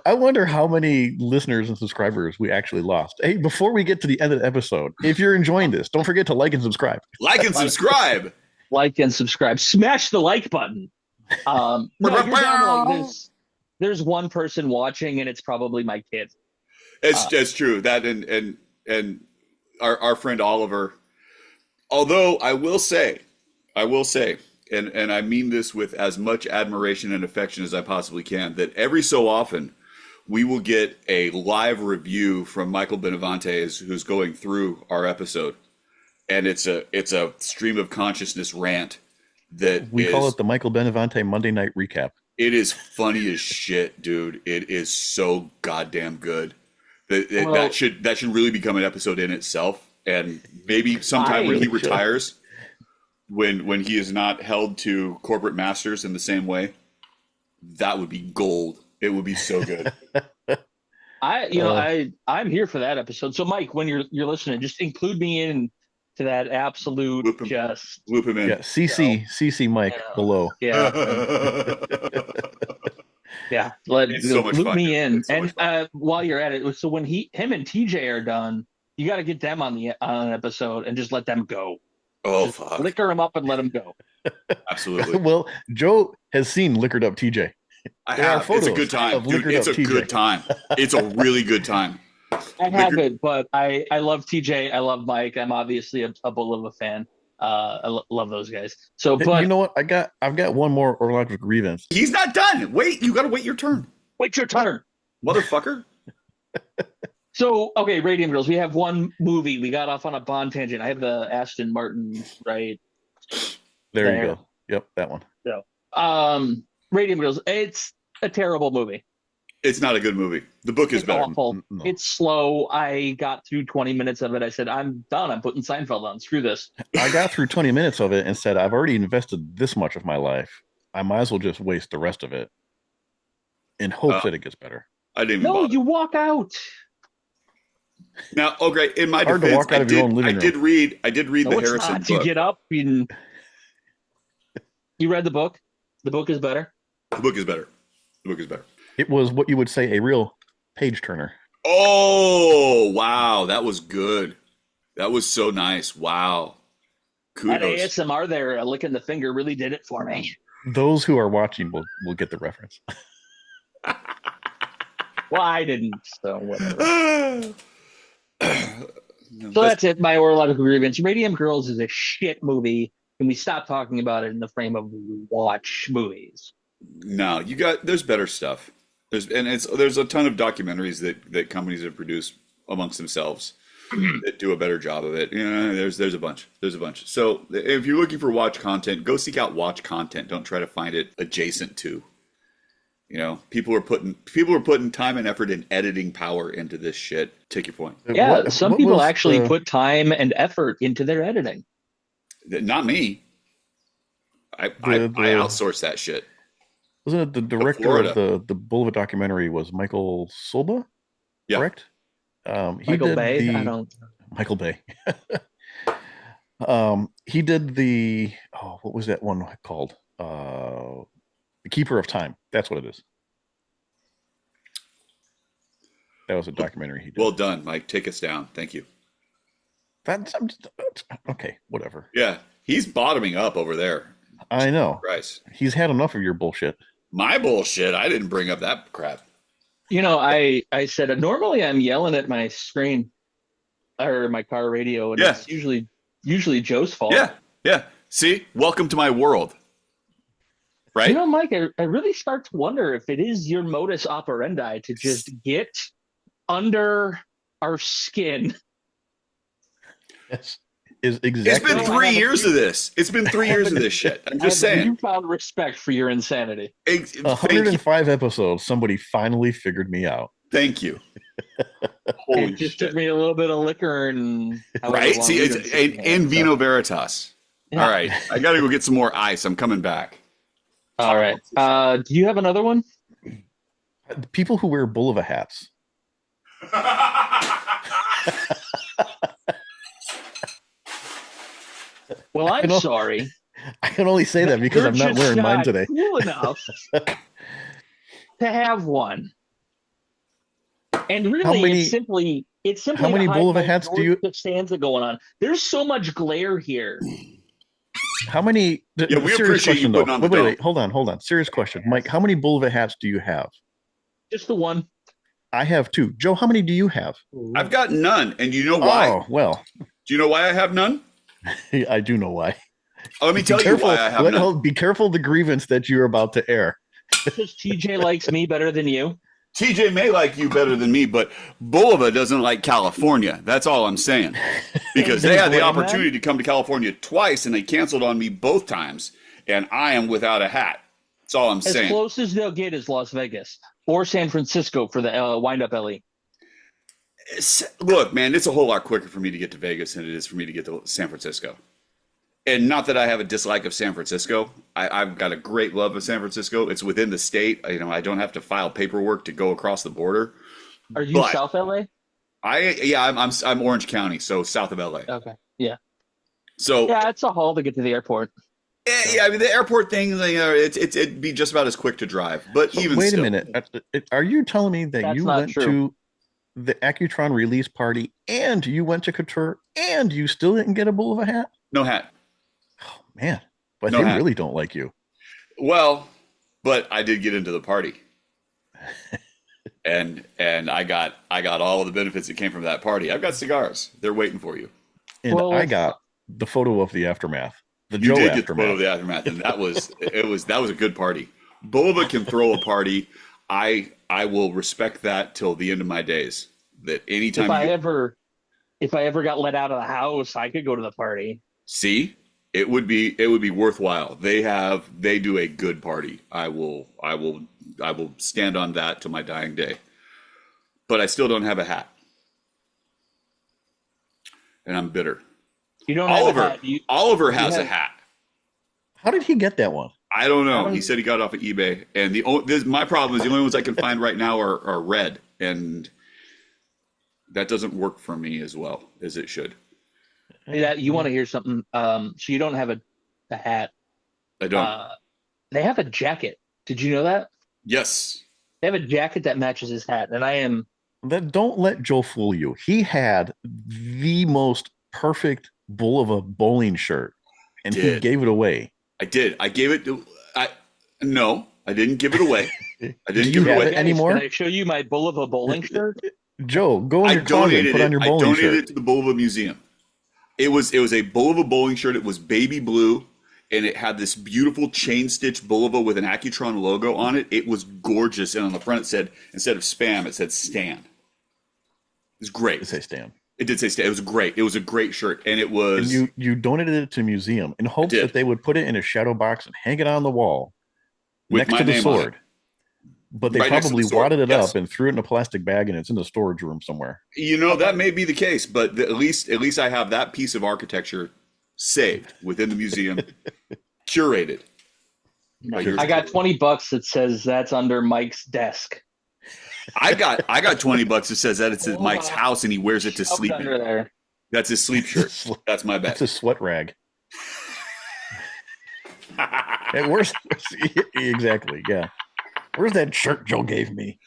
[SPEAKER 2] I wonder how many listeners and subscribers we actually lost. Hey, before we get to the end of the episode, if you're enjoying this, don't forget to like and subscribe.
[SPEAKER 4] Like and subscribe.
[SPEAKER 3] Like and subscribe. Smash the like button. No, you're down to like this. There's one person watching, and it's probably my kid.
[SPEAKER 4] It's true. That and our friend Oliver. Although I will say, and I mean this with as much admiration and affection as I possibly can, that every so often we will get a live review from Michael Benavantes, who's going through our episode, and it's a stream of consciousness rant that
[SPEAKER 2] We call it the Michael Benavente Monday Night Recap.
[SPEAKER 4] It is funny as shit, dude. It is so goddamn good. That should really become an episode in itself. And maybe sometime when he retires, when he is not held to corporate masters in the same way, that would be gold. It would be so good.
[SPEAKER 3] I'm here for that episode. So Mike, when you're listening, just include me in to that absolute
[SPEAKER 4] Loop him in.
[SPEAKER 2] Yeah, CC Mike below.
[SPEAKER 3] Yeah. Yeah,
[SPEAKER 4] so
[SPEAKER 3] loop me in.
[SPEAKER 4] So
[SPEAKER 3] and while you're at it, so when him and TJ are done, you got to get them on an episode and just let them go.
[SPEAKER 4] Oh,
[SPEAKER 3] just
[SPEAKER 4] fuck.
[SPEAKER 3] liquor them up and let them go.
[SPEAKER 4] Absolutely.
[SPEAKER 2] Well, Joe has seen Liquored Up TJ.
[SPEAKER 4] I
[SPEAKER 2] There are
[SPEAKER 4] have. It's a
[SPEAKER 2] photos
[SPEAKER 4] good time.
[SPEAKER 2] of
[SPEAKER 4] Dude,
[SPEAKER 2] Liquored
[SPEAKER 4] it's a
[SPEAKER 2] Up TJ.
[SPEAKER 4] good time. It's a really good time.
[SPEAKER 3] I haven't, but I love TJ. I love Mike. I'm obviously a bull of a fan. I love those guys. So, but
[SPEAKER 2] You know what? I've got one more Horological grievance.
[SPEAKER 4] He's not done. Wait, you got to wait your turn.
[SPEAKER 3] wait your turn.
[SPEAKER 4] Motherfucker.
[SPEAKER 3] So, okay, Radium Girls. We have one movie. We got off on a Bond tangent. I have the Aston Martin right
[SPEAKER 2] There you
[SPEAKER 3] there.
[SPEAKER 2] go. Yep, that one.
[SPEAKER 3] So, Radium Girls. It's a terrible movie.
[SPEAKER 4] It's not a good movie. The book is
[SPEAKER 3] It's
[SPEAKER 4] better.
[SPEAKER 3] awful.
[SPEAKER 2] No.
[SPEAKER 3] It's slow. I got through 20 minutes of it. I said, I'm done. I'm putting Seinfeld on. Screw this.
[SPEAKER 2] I got through 20 minutes of it and said, I've already invested this much of my life. I might as well just waste the rest of it in hopes that it gets better.
[SPEAKER 4] I didn't even
[SPEAKER 3] No,
[SPEAKER 4] bother.
[SPEAKER 3] you walk out.
[SPEAKER 4] Now, okay, in my
[SPEAKER 2] Hard to
[SPEAKER 4] defense,
[SPEAKER 2] walk out of your own living
[SPEAKER 4] I did
[SPEAKER 2] room.
[SPEAKER 4] read
[SPEAKER 3] No,
[SPEAKER 4] the
[SPEAKER 3] it's
[SPEAKER 4] Harrison
[SPEAKER 3] not. You
[SPEAKER 4] book.
[SPEAKER 3] get up and you read the book. The book is better.
[SPEAKER 4] The book is better. The book is better.
[SPEAKER 2] It was what you would say a real page turner.
[SPEAKER 4] Oh, wow. That was good. That was so nice. Wow.
[SPEAKER 3] That
[SPEAKER 4] Kudos.
[SPEAKER 3] ASMR there, licking the finger, really did it for me.
[SPEAKER 2] Those who are watching will get the reference.
[SPEAKER 3] Well, I didn't, so whatever.
[SPEAKER 4] No,
[SPEAKER 3] So that's it. My Horological Grievance. Radium Girls is a shit movie. Can we stop talking about it in the frame of watch movies?
[SPEAKER 4] no, there's better stuff. There's a ton of documentaries that companies have produced amongst themselves that do a better job of it. There's a bunch. There's a bunch. So if you're looking for watch content, go seek out watch content. Don't try to find it adjacent to. People are putting time and effort and editing power into this shit. Take your point.
[SPEAKER 3] Yeah, some people
[SPEAKER 2] was
[SPEAKER 3] actually put time and effort into their editing.
[SPEAKER 4] Not me. I outsource that shit.
[SPEAKER 2] Wasn't it the director of the Bulova documentary was Michael Solba?
[SPEAKER 4] Yeah.
[SPEAKER 2] Correct?
[SPEAKER 3] Michael Bay? I don't.
[SPEAKER 2] Michael Bay. He did what was that one called? The Keeper of Time. That's what it is. That was a documentary he did.
[SPEAKER 4] Well done, Mike. Take us down. Thank you.
[SPEAKER 2] Okay, whatever.
[SPEAKER 4] Yeah, he's bottoming up over there.
[SPEAKER 2] I know.
[SPEAKER 4] Christ.
[SPEAKER 2] He's had enough of your bullshit.
[SPEAKER 4] My bullshit. I didn't bring up that crap.
[SPEAKER 3] I said normally I'm yelling at my screen or my car radio, and
[SPEAKER 4] Yeah.
[SPEAKER 3] it's usually Joe's fault.
[SPEAKER 4] Yeah. See, welcome to my world. Right?
[SPEAKER 3] Mike, I really start to wonder if it is your modus operandi to just get under our skin.
[SPEAKER 2] Yes. Is
[SPEAKER 4] It's
[SPEAKER 2] exactly.
[SPEAKER 4] been 3 years of this. It's been 3 years of this shit. I'm just
[SPEAKER 3] I have
[SPEAKER 4] saying.
[SPEAKER 3] newfound respect for your insanity.
[SPEAKER 4] Thank you.
[SPEAKER 2] 105 episodes. Somebody finally figured me out.
[SPEAKER 4] Thank you. Holy
[SPEAKER 3] It just
[SPEAKER 4] shit.
[SPEAKER 3] took me a little bit of liquor and
[SPEAKER 4] Right? See, and Vino Veritas.
[SPEAKER 3] Yeah.
[SPEAKER 4] All right. I got to go get some more ice. I'm coming back.
[SPEAKER 3] All right. Do you have another one?
[SPEAKER 2] The people who wear Bulova hats.
[SPEAKER 3] Well, I'm sorry.
[SPEAKER 2] I can only say that because I'm
[SPEAKER 3] You're
[SPEAKER 2] not
[SPEAKER 3] just
[SPEAKER 2] wearing mine today.
[SPEAKER 3] Cool enough to have one. And really, it's simply
[SPEAKER 2] how many
[SPEAKER 3] a
[SPEAKER 2] Bulova
[SPEAKER 3] high
[SPEAKER 2] hats do you?
[SPEAKER 3] stanza going on. There's so much glare here.
[SPEAKER 2] How many?
[SPEAKER 4] Yeah, we
[SPEAKER 2] serious
[SPEAKER 4] appreciate you
[SPEAKER 2] question,
[SPEAKER 4] putting
[SPEAKER 2] though.
[SPEAKER 4] on the
[SPEAKER 2] Wait,
[SPEAKER 4] dome.
[SPEAKER 2] hold on. Serious question, Mike. How many Bulova hats do you have?
[SPEAKER 3] Just the one.
[SPEAKER 2] I have two. Joe, how many do you have?
[SPEAKER 4] I've got none. And you know why?
[SPEAKER 2] Oh, well,
[SPEAKER 4] Do you know why I have none?
[SPEAKER 2] I do know why.
[SPEAKER 4] Let me tell you why I have none.
[SPEAKER 2] Be careful the grievance that you're about to air.
[SPEAKER 3] Because TJ likes me better than you.
[SPEAKER 4] TJ may like you better than me, but Bulova doesn't like California. That's all I'm saying. Because they had the
[SPEAKER 3] blame
[SPEAKER 4] opportunity to come to California twice, and they canceled on me both times. And I am without a hat. That's all I'm
[SPEAKER 3] As
[SPEAKER 4] saying.
[SPEAKER 3] close as they'll get is Las Vegas or San Francisco for the wind-up LE.
[SPEAKER 4] Look, man, it's a whole lot quicker for me to get to Vegas than it is for me to get to San Francisco. And not that I have a dislike of San Francisco. I've got a great love of San Francisco. It's within the state. I don't have to file paperwork to go across the border.
[SPEAKER 3] Are you
[SPEAKER 4] But
[SPEAKER 3] South LA?
[SPEAKER 4] I'm Orange County, so south of LA.
[SPEAKER 3] Okay. Yeah.
[SPEAKER 4] So
[SPEAKER 3] Yeah, it's a haul to get to the airport.
[SPEAKER 4] yeah, I mean the airport thing, it'd be just about as quick to drive. But even
[SPEAKER 2] Wait
[SPEAKER 4] still,
[SPEAKER 2] a minute. Are you telling me that
[SPEAKER 3] That's
[SPEAKER 2] you
[SPEAKER 3] not
[SPEAKER 2] went
[SPEAKER 3] true.
[SPEAKER 2] to the Accutron release party and you went to Couture and you still didn't get a Bulova hat?
[SPEAKER 4] no hat.
[SPEAKER 2] Oh, man. But
[SPEAKER 4] No
[SPEAKER 2] they
[SPEAKER 4] hat.
[SPEAKER 2] really don't like you.
[SPEAKER 4] Well, but I did get into the party, and I got all of the benefits that came from that party. I've got cigars; they're waiting for you.
[SPEAKER 2] And
[SPEAKER 3] Well,
[SPEAKER 2] I got the photo of the aftermath. The
[SPEAKER 4] You
[SPEAKER 2] Joe
[SPEAKER 4] did get the
[SPEAKER 2] aftermath.
[SPEAKER 4] photo of the aftermath, and that was a good party. Bulova can throw a party. I will respect that till the end of my days. That
[SPEAKER 3] If
[SPEAKER 4] anytime
[SPEAKER 3] I ever got let out of the house, I could go to the party.
[SPEAKER 4] see, it would be worthwhile. They do a good party. I will stand on that to my dying day. But I still don't have a hat. And I'm bitter.
[SPEAKER 3] You don't have a hat.
[SPEAKER 4] Oliver has a hat.
[SPEAKER 2] How did he get that one?
[SPEAKER 4] I don't know. He said he got it off of eBay. And my problem is the only ones I can find right now are red. And that doesn't work for me as well as it should.
[SPEAKER 3] You want to hear something? So you don't have a hat.
[SPEAKER 4] I don't.
[SPEAKER 3] They have a jacket. Did you know that?
[SPEAKER 4] Yes.
[SPEAKER 3] They have a jacket that matches his hat, and I am.
[SPEAKER 2] Don't let Joe fool you. He had the most perfect bull of a bowling shirt, and he gave it away.
[SPEAKER 4] I did. I gave it to. No, I didn't give it away. I didn't
[SPEAKER 2] Do
[SPEAKER 4] give
[SPEAKER 2] you
[SPEAKER 4] it
[SPEAKER 2] have
[SPEAKER 4] away
[SPEAKER 2] it anymore?
[SPEAKER 3] Can I show you my bull of a bowling shirt?
[SPEAKER 2] Joe, go in your closet and put on your bowling
[SPEAKER 4] I donated
[SPEAKER 2] shirt.
[SPEAKER 4] it to the Bulova Museum. It was a Bulova bowling shirt. It was baby blue, and it had this beautiful chain stitch Bulova with an Accutron logo on it. It was gorgeous, and on the front it said, instead of spam, it said Stan. It was great.
[SPEAKER 2] It say Stan.
[SPEAKER 4] It did say Stan. It was great. It was a great shirt, and it was.
[SPEAKER 2] And you donated it to a museum in hopes that they would put it in a shadow box and hang it on the wall
[SPEAKER 4] with
[SPEAKER 2] next to the sword. But they probably wadded it up and threw it in a plastic bag, and it's in the storage room somewhere.
[SPEAKER 4] You know, that may be the case, but at least I have that piece of architecture saved within the museum, curated.
[SPEAKER 3] I got $20 that says that's under Mike's desk.
[SPEAKER 4] I got $20 that says that it's at Mike's house and he wears it to sleep
[SPEAKER 3] under
[SPEAKER 4] in.
[SPEAKER 3] there.
[SPEAKER 4] That's his sleep shirt. That's my bet.
[SPEAKER 2] That's a sweat rag. Where's exactly? Yeah. Where's that shirt Joe gave me?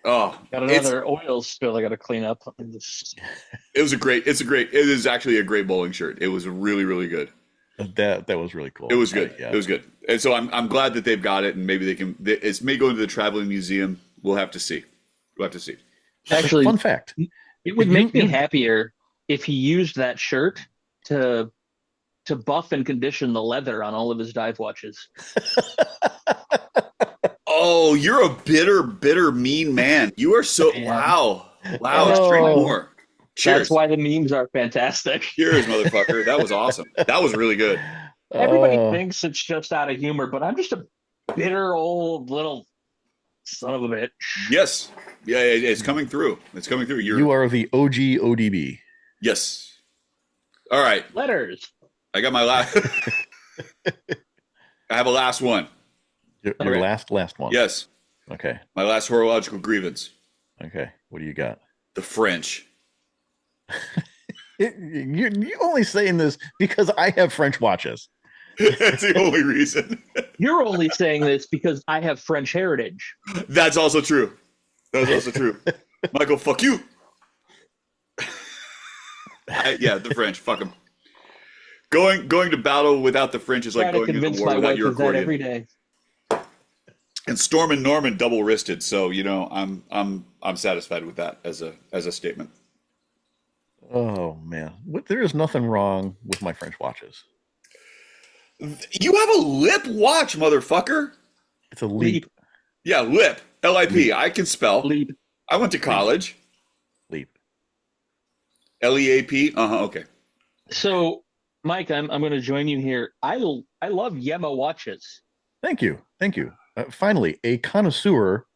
[SPEAKER 4] Oh,
[SPEAKER 3] got another oil spill I got to clean up.
[SPEAKER 4] It is actually a great bowling shirt. It was really, really good.
[SPEAKER 2] That was really cool.
[SPEAKER 4] It was good. Yeah. It was good. And so I'm glad that they've got it, and maybe they can. It may go into the traveling museum. We'll have to see.
[SPEAKER 3] Actually,
[SPEAKER 2] fun fact.
[SPEAKER 3] It would make me happier if he used that shirt to buff and condition the leather on all of his dive watches.
[SPEAKER 4] Oh, you're a bitter, mean man. You are so wow. Let's drink more. Cheers.
[SPEAKER 3] That's why the memes are fantastic.
[SPEAKER 4] Cheers, motherfucker. That was awesome. That was really good.
[SPEAKER 3] Everybody thinks it's just out of humor, but I'm just a bitter old little son of a bitch.
[SPEAKER 4] Yes. Yeah, it's coming through. It's coming through.
[SPEAKER 2] You are the OG ODB.
[SPEAKER 4] Yes. All right.
[SPEAKER 3] Letters.
[SPEAKER 4] I got my last. I have a last one.
[SPEAKER 2] Your last one.
[SPEAKER 4] Yes.
[SPEAKER 2] Okay.
[SPEAKER 4] My last horological grievance.
[SPEAKER 2] Okay. What do you got?
[SPEAKER 4] The French.
[SPEAKER 2] You're only saying this because I have French watches.
[SPEAKER 4] That's the only reason.
[SPEAKER 3] You're only saying this because I have French heritage.
[SPEAKER 4] That's also true. Michael, fuck you. The French. Fuck them. Going to battle without the French is like going into war without your accordion.
[SPEAKER 3] Every day.
[SPEAKER 4] And Storm and Norman double wristed, so I'm satisfied with that as a statement.
[SPEAKER 2] Oh man, there is nothing wrong with my French watches.
[SPEAKER 4] You have a lip watch, motherfucker.
[SPEAKER 2] It's a leap.
[SPEAKER 4] Yeah, lip. L-I-P. I can spell.
[SPEAKER 3] Leap.
[SPEAKER 4] I went to college.
[SPEAKER 2] Leap.
[SPEAKER 4] L-E-A-P. Okay.
[SPEAKER 3] So, Mike, I'm going to join you here. I love Yema watches.
[SPEAKER 2] Thank you. Finally, a connoisseur,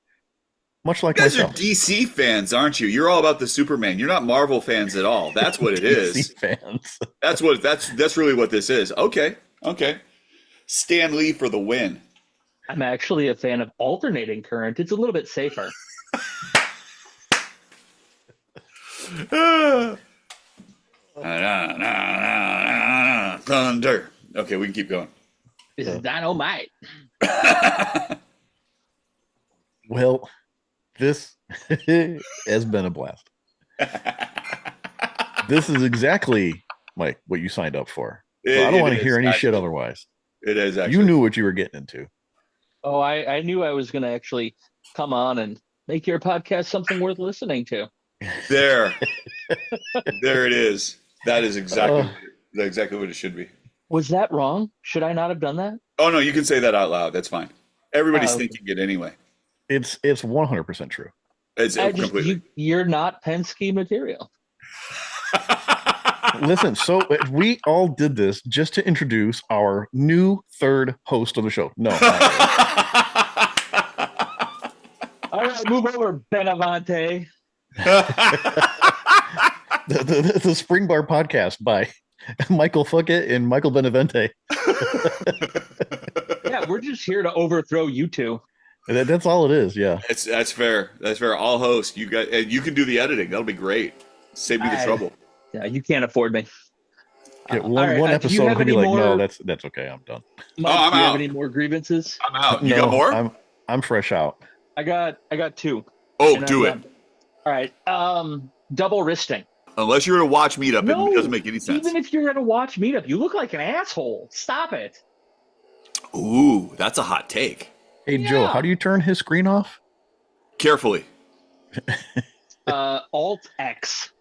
[SPEAKER 2] much like
[SPEAKER 4] you guys
[SPEAKER 2] myself.
[SPEAKER 4] are DC fans, aren't you? You're all about the Superman. You're not Marvel fans at all. That's what it is.
[SPEAKER 2] DC fans.
[SPEAKER 4] That's really what this is. Okay. Stan Lee for the win.
[SPEAKER 3] I'm actually a fan of alternating current. It's a little bit safer.
[SPEAKER 4] Thunder. Okay, we can keep going.
[SPEAKER 3] This is dynamite.
[SPEAKER 2] Well, this has been a blast. This is exactly, Mike, what you signed up for. So I don't want to hear any shit otherwise.
[SPEAKER 4] It is actually.
[SPEAKER 2] You knew what you were getting into.
[SPEAKER 3] Oh, I knew I was going to actually come on and make your podcast something worth listening to.
[SPEAKER 4] There it is. That is exactly what it should be.
[SPEAKER 3] Was that wrong? Should I not have done that?
[SPEAKER 4] Oh no, you can say that out loud. That's fine. Everybody's thinking it anyway.
[SPEAKER 2] It's 100% true.
[SPEAKER 4] It's completely.
[SPEAKER 3] You're not Penske material.
[SPEAKER 2] Listen, so we all did this just to introduce our new third host of the show. No.
[SPEAKER 3] All right, move over, Benavente.
[SPEAKER 2] the Spring Bar podcast by Michael Fuckett and Michael Benavente.
[SPEAKER 3] Yeah, we're just here to overthrow you two.
[SPEAKER 2] That's all it is. Yeah,
[SPEAKER 4] that's fair. That's fair. I'll host. You guys, and you can do the editing. That'll be great. Save me the trouble.
[SPEAKER 3] Yeah, you can't afford me.
[SPEAKER 2] Yeah, one episode could be like, no, that's okay. I'm done.
[SPEAKER 3] Mike,
[SPEAKER 4] I'm
[SPEAKER 3] do you
[SPEAKER 4] out.
[SPEAKER 3] have any more grievances?
[SPEAKER 4] I'm out. You got more?
[SPEAKER 2] I'm fresh out.
[SPEAKER 3] I got two.
[SPEAKER 4] Oh, do it.
[SPEAKER 3] All right. Double wristing.
[SPEAKER 4] Unless you're at a watch meetup, it doesn't make any sense.
[SPEAKER 3] Even if you're at a watch meetup, you look like an asshole. Stop it.
[SPEAKER 4] Ooh, that's a hot take.
[SPEAKER 2] Hey, Joe, how do you turn his screen off?
[SPEAKER 4] Carefully.
[SPEAKER 3] Alt X.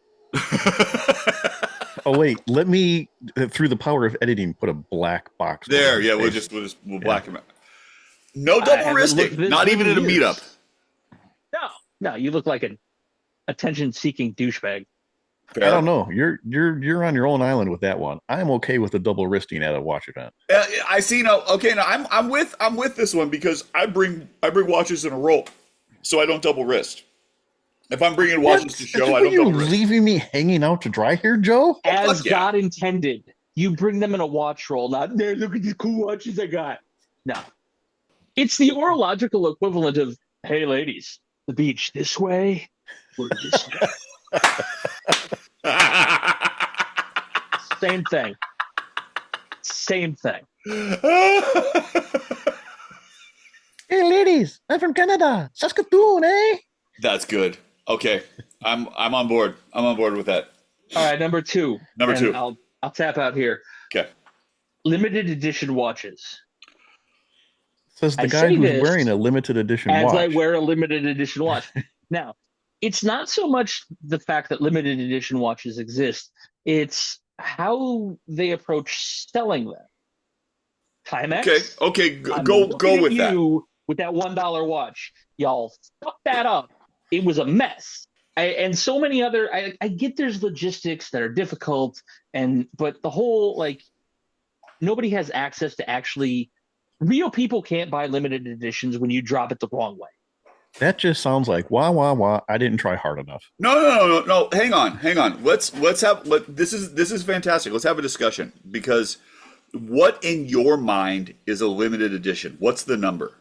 [SPEAKER 2] Oh wait, let me, through the power of editing, put a black box
[SPEAKER 4] there. Yeah, we'll black him out. No double wristing. Not even at a meetup.
[SPEAKER 3] No, you look like an attention-seeking douchebag.
[SPEAKER 2] Fair. I don't know. You're on your own island with that one. I'm okay with the double wristing at a watch event.
[SPEAKER 4] I see. Now, okay, now I'm with this one because I bring watches in a roll, so I don't double wrist. If I'm bringing watches to show, I don't double wrist.
[SPEAKER 2] Leaving me hanging out to dry here, Joe?
[SPEAKER 3] As God intended. You bring them in a watch roll, not there. Look at these cool watches I got. No, it's the horological equivalent of, hey, ladies, the beach this way or this way. Same thing.
[SPEAKER 2] Hey, ladies, I'm from Canada. Saskatoon, eh?
[SPEAKER 4] That's good. Okay, I'm on board. I'm on board with that.
[SPEAKER 3] All right, number two. I'll tap out here.
[SPEAKER 4] Okay.
[SPEAKER 3] Limited edition watches.
[SPEAKER 2] Says the guy who's wearing a limited edition watch.
[SPEAKER 3] As I wear a limited edition watch. Now, it's not so much the fact that limited edition watches exist. It's how they approach selling them. Timex.
[SPEAKER 4] Okay. Go with that.
[SPEAKER 3] With that $1 watch, y'all fucked that up. It was a mess. And so many other. I get there's logistics that are difficult, but the whole nobody has access to actually. Real people can't buy limited editions when you drop it the wrong way.
[SPEAKER 2] That just sounds like wah. I didn't try hard enough.
[SPEAKER 4] No. Hang on. Let's have. This is fantastic. Let's have a discussion because what in your mind is a limited edition? What's the number?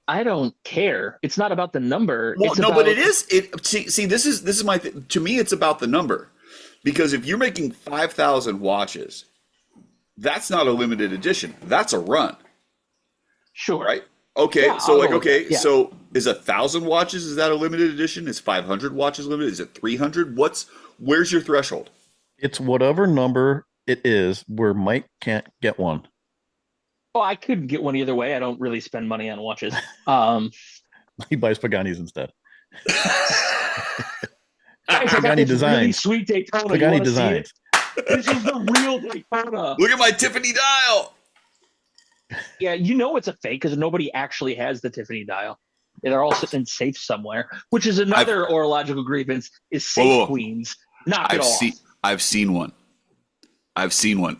[SPEAKER 3] I don't care. It's not about the number.
[SPEAKER 4] Well, but it is. See, this is my. To me, it's about the number because if you're making 5,000 watches. That's not a limited edition. That's a run.
[SPEAKER 3] Sure.
[SPEAKER 4] Right? Okay.
[SPEAKER 3] Yeah,
[SPEAKER 4] So so is 1,000 watches, is that a limited edition? Is 500 watches limited? Is it 300? Where's your threshold?
[SPEAKER 2] It's whatever number it is where Mike can't get one.
[SPEAKER 3] Oh, I couldn't get one either way. I don't really spend money on watches.
[SPEAKER 2] He buys Paganis instead.
[SPEAKER 3] Guys,
[SPEAKER 2] Pagani Designs.
[SPEAKER 3] Really sweet Daytona.
[SPEAKER 2] Pagani Designs.
[SPEAKER 3] This is the real Daytona.
[SPEAKER 4] Look at my Tiffany dial.
[SPEAKER 3] Yeah, it's a fake because nobody actually has the Tiffany dial. They're all sitting in safe somewhere, which is another horological grievance. Is safe queens? Knock it off.
[SPEAKER 4] I've seen one.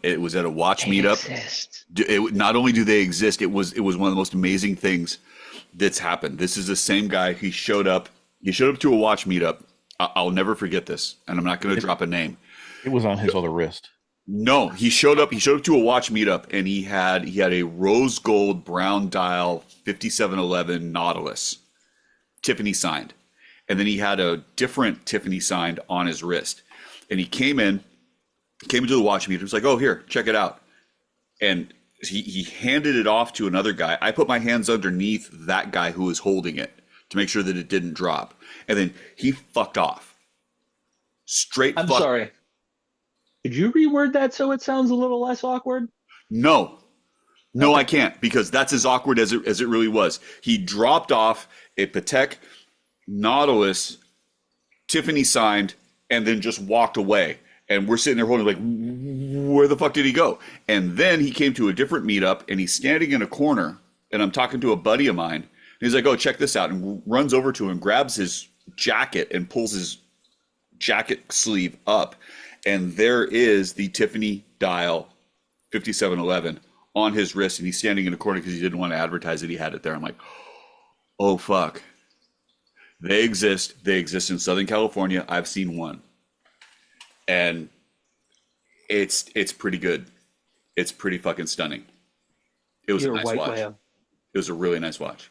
[SPEAKER 4] It was at a watch meetup. Not only do they exist, it was one of the most amazing things that's happened. This is the same guy. He showed up to a watch meetup. I'll never forget this, and I'm not going to drop a name.
[SPEAKER 2] It was on his other wrist.
[SPEAKER 4] No, he showed up to a watch meetup and he had a rose gold brown dial 5711 Nautilus Tiffany signed. And then he had a different Tiffany signed on his wrist. And he came into the watch meetup. He was like, "Oh, here, check it out." And he handed it off to another guy. I put my hands underneath that guy who was holding it to make sure that it didn't drop. And then he fucked off.
[SPEAKER 3] I'm sorry. Could you reword that so it sounds a little less awkward?
[SPEAKER 4] No, I can't because that's as awkward as it really was. He dropped off a Patek Nautilus Tiffany signed and then just walked away. And we're sitting there holding where the fuck did he go? And then he came to a different meetup and he's standing in a corner and I'm talking to a buddy of mine. And He's like, "Oh, check this out," and runs over to him, grabs his jacket, and pulls his jacket sleeve up, and there is the Tiffany dial 5711 on his wrist, and he's standing in a corner because he didn't want to advertise that he had it there. I'm like, oh fuck, they exist. They exist in Southern California. I've seen one, and it's pretty good. It's pretty fucking stunning. It was a nice watch. It was a really nice watch.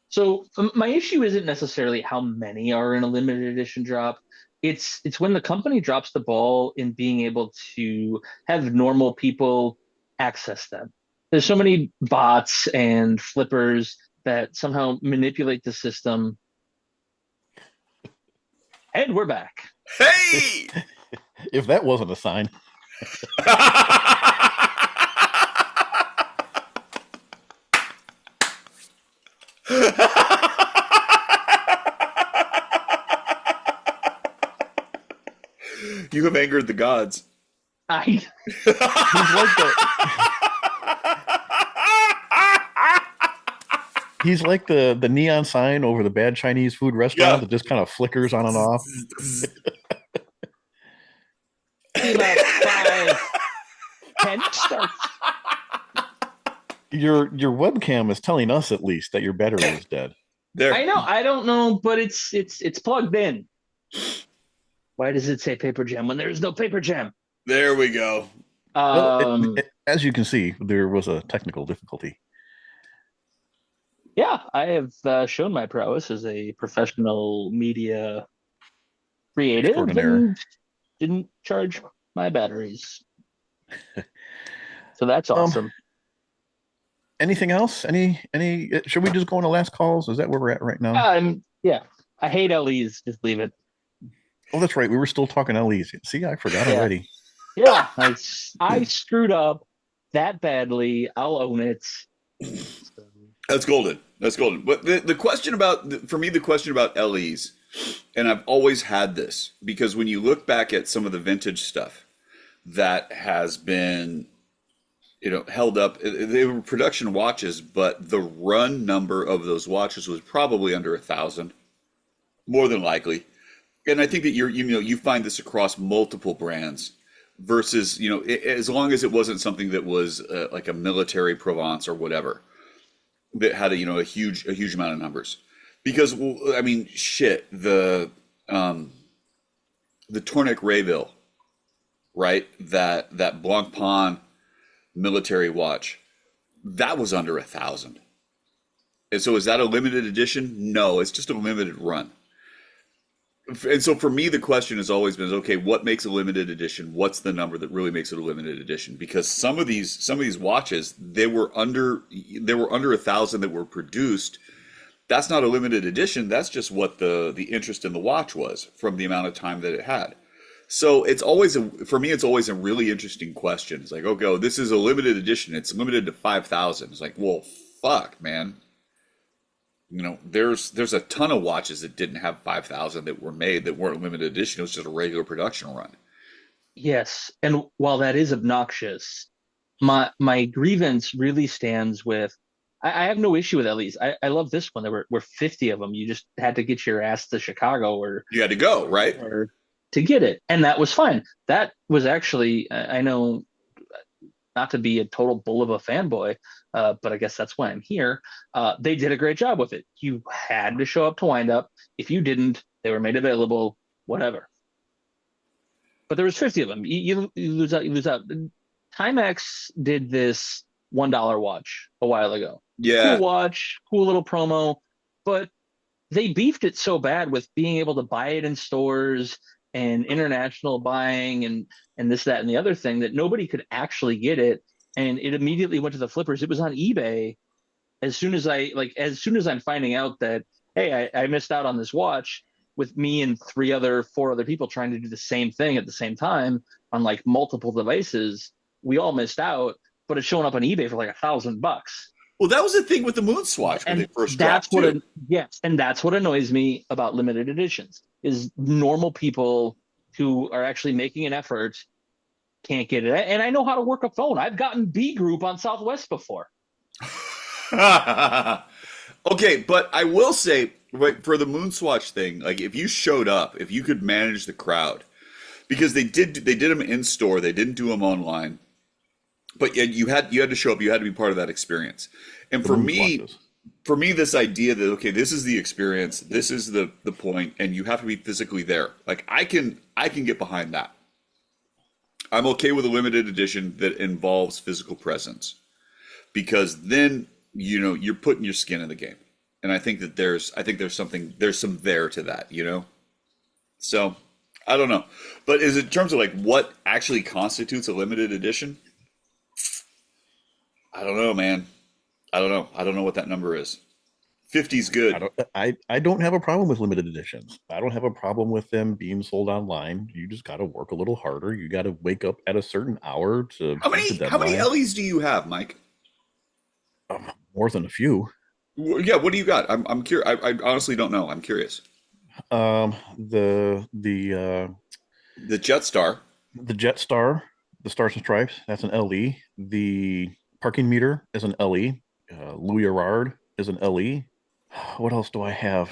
[SPEAKER 3] So my issue isn't necessarily how many are in a limited edition drop. It's when the company drops the ball in being able to have normal people access them. There's so many bots and flippers that somehow manipulate the system. And we're back.
[SPEAKER 4] Hey!
[SPEAKER 2] If that wasn't a sign.
[SPEAKER 4] You have angered the gods.
[SPEAKER 3] He's like
[SPEAKER 2] He's like the neon sign over the bad Chinese food restaurant that just kind of flickers on and off.
[SPEAKER 3] about 5, 10 starts.
[SPEAKER 2] Your webcam is telling us at least that your battery is dead.
[SPEAKER 4] There.
[SPEAKER 3] I know. I don't know, but it's plugged in. Why does it say paper jam when there's no paper jam?
[SPEAKER 4] There we go.
[SPEAKER 2] Well, as you can see, there was a technical difficulty.
[SPEAKER 3] Yeah, I have shown my prowess as a professional media creative and didn't charge my batteries. So that's awesome.
[SPEAKER 2] Anything else? Any? Should we just go into last calls? Is that where we're at right now?
[SPEAKER 3] Yeah. I hate LEs. Just leave it.
[SPEAKER 2] Oh, that's right. We were still talking LEs. See, I forgot already.
[SPEAKER 3] Yeah, I screwed up that badly. I'll own it.
[SPEAKER 4] That's golden. That's golden. But the question about, for me, the question about LEs, and I've always had this, because when you look back at some of the vintage stuff that has been, held up, they were production watches, but the run number of those watches was probably under 1,000, more than likely. And I think that you find this across multiple brands versus, as long as it wasn't something that was like a military Provence or whatever that had a huge amount of numbers. Because, I mean, shit, the Tourniquet Rayville, right? That Blancpain military watch, that was under 1,000. And so is that a limited edition? No, it's just a limited run. And so for me, the question has always been, okay, what makes a limited edition? What's the number that really makes it a limited edition? Because some of these watches, they were under 1,000 that were produced. That's not a limited edition. That's just what the interest in the watch was from the amount of time that it had. So for me, it's always a really interesting question. It's like, okay, this is a limited edition. It's limited to 5,000. It's like, well, fuck, man. There's a ton of watches that didn't have 5,000 that were made that weren't limited edition. It was just a regular production run.
[SPEAKER 3] Yes, and while that is obnoxious, my grievance really stands with. I have no issue with LEs. I love this one. There were 50 of them. You just had to get your ass to Chicago, or
[SPEAKER 4] you had to go, right?
[SPEAKER 3] Or to get it, and that was fine. That was actually, I know, not to be a total bull of a fanboy, but I guess that's why I'm here. They did a great job with it. You had to show up to wind up. If you didn't, they were made available, whatever. But there was 50 of them. You lose out. You lose out. Timex did this $1 watch a while ago.
[SPEAKER 4] Yeah.
[SPEAKER 3] Cool watch, cool little promo, but they beefed it so bad with being able to buy it in stores and international buying and this, that, and the other thing that nobody could actually get it. And it immediately went to the flippers. It was on eBay. As soon as I'm finding out that, hey, I missed out on this watch, with me and 4 other people trying to do the same thing at the same time on like multiple devices, we all missed out, but it's showing up on eBay for like $1,000.
[SPEAKER 4] Well, that was the thing with the Moon Swatch when they first dropped too.
[SPEAKER 3] And that's what annoys me about limited editions is normal people who are actually making an effort can't get it. And I know how to work a phone. I've gotten B Group on Southwest before.
[SPEAKER 4] Okay, but I will say, right, for the Moonswatch thing, like if you showed up, if you could manage the crowd, because they did them in store, they didn't do them online, but you had to show up, you had to be part of that experience. And
[SPEAKER 2] The
[SPEAKER 4] for
[SPEAKER 2] moon
[SPEAKER 4] me,
[SPEAKER 2] swatches.
[SPEAKER 4] this idea that okay, this is the experience, this is the point, and you have to be physically there. Like I can get behind that. I'm okay with a limited edition that involves physical presence because then you're putting your skin in the game, and I think there's some there to that, So I don't know, but is it in terms of like what actually constitutes a limited edition? I don't know, man. I don't know. I don't know what that number is. 50's
[SPEAKER 2] I
[SPEAKER 4] good.
[SPEAKER 2] don't I don't have a problem with limited editions. I don't have a problem with them being sold online. You just got to work a little harder. You got to wake up at a certain hour to
[SPEAKER 4] How
[SPEAKER 2] beat the
[SPEAKER 4] many how many
[SPEAKER 2] deadline.
[SPEAKER 4] Ellie's do you have, Mike?
[SPEAKER 2] More than a few.
[SPEAKER 4] Yeah, what do you got? I'm curious. I honestly don't know. I'm curious. The Jetstar.
[SPEAKER 2] The Jetstar, the Stars and Stripes, that's an LE. The parking meter is an LE. Louis Erard is an LE. What else do I have?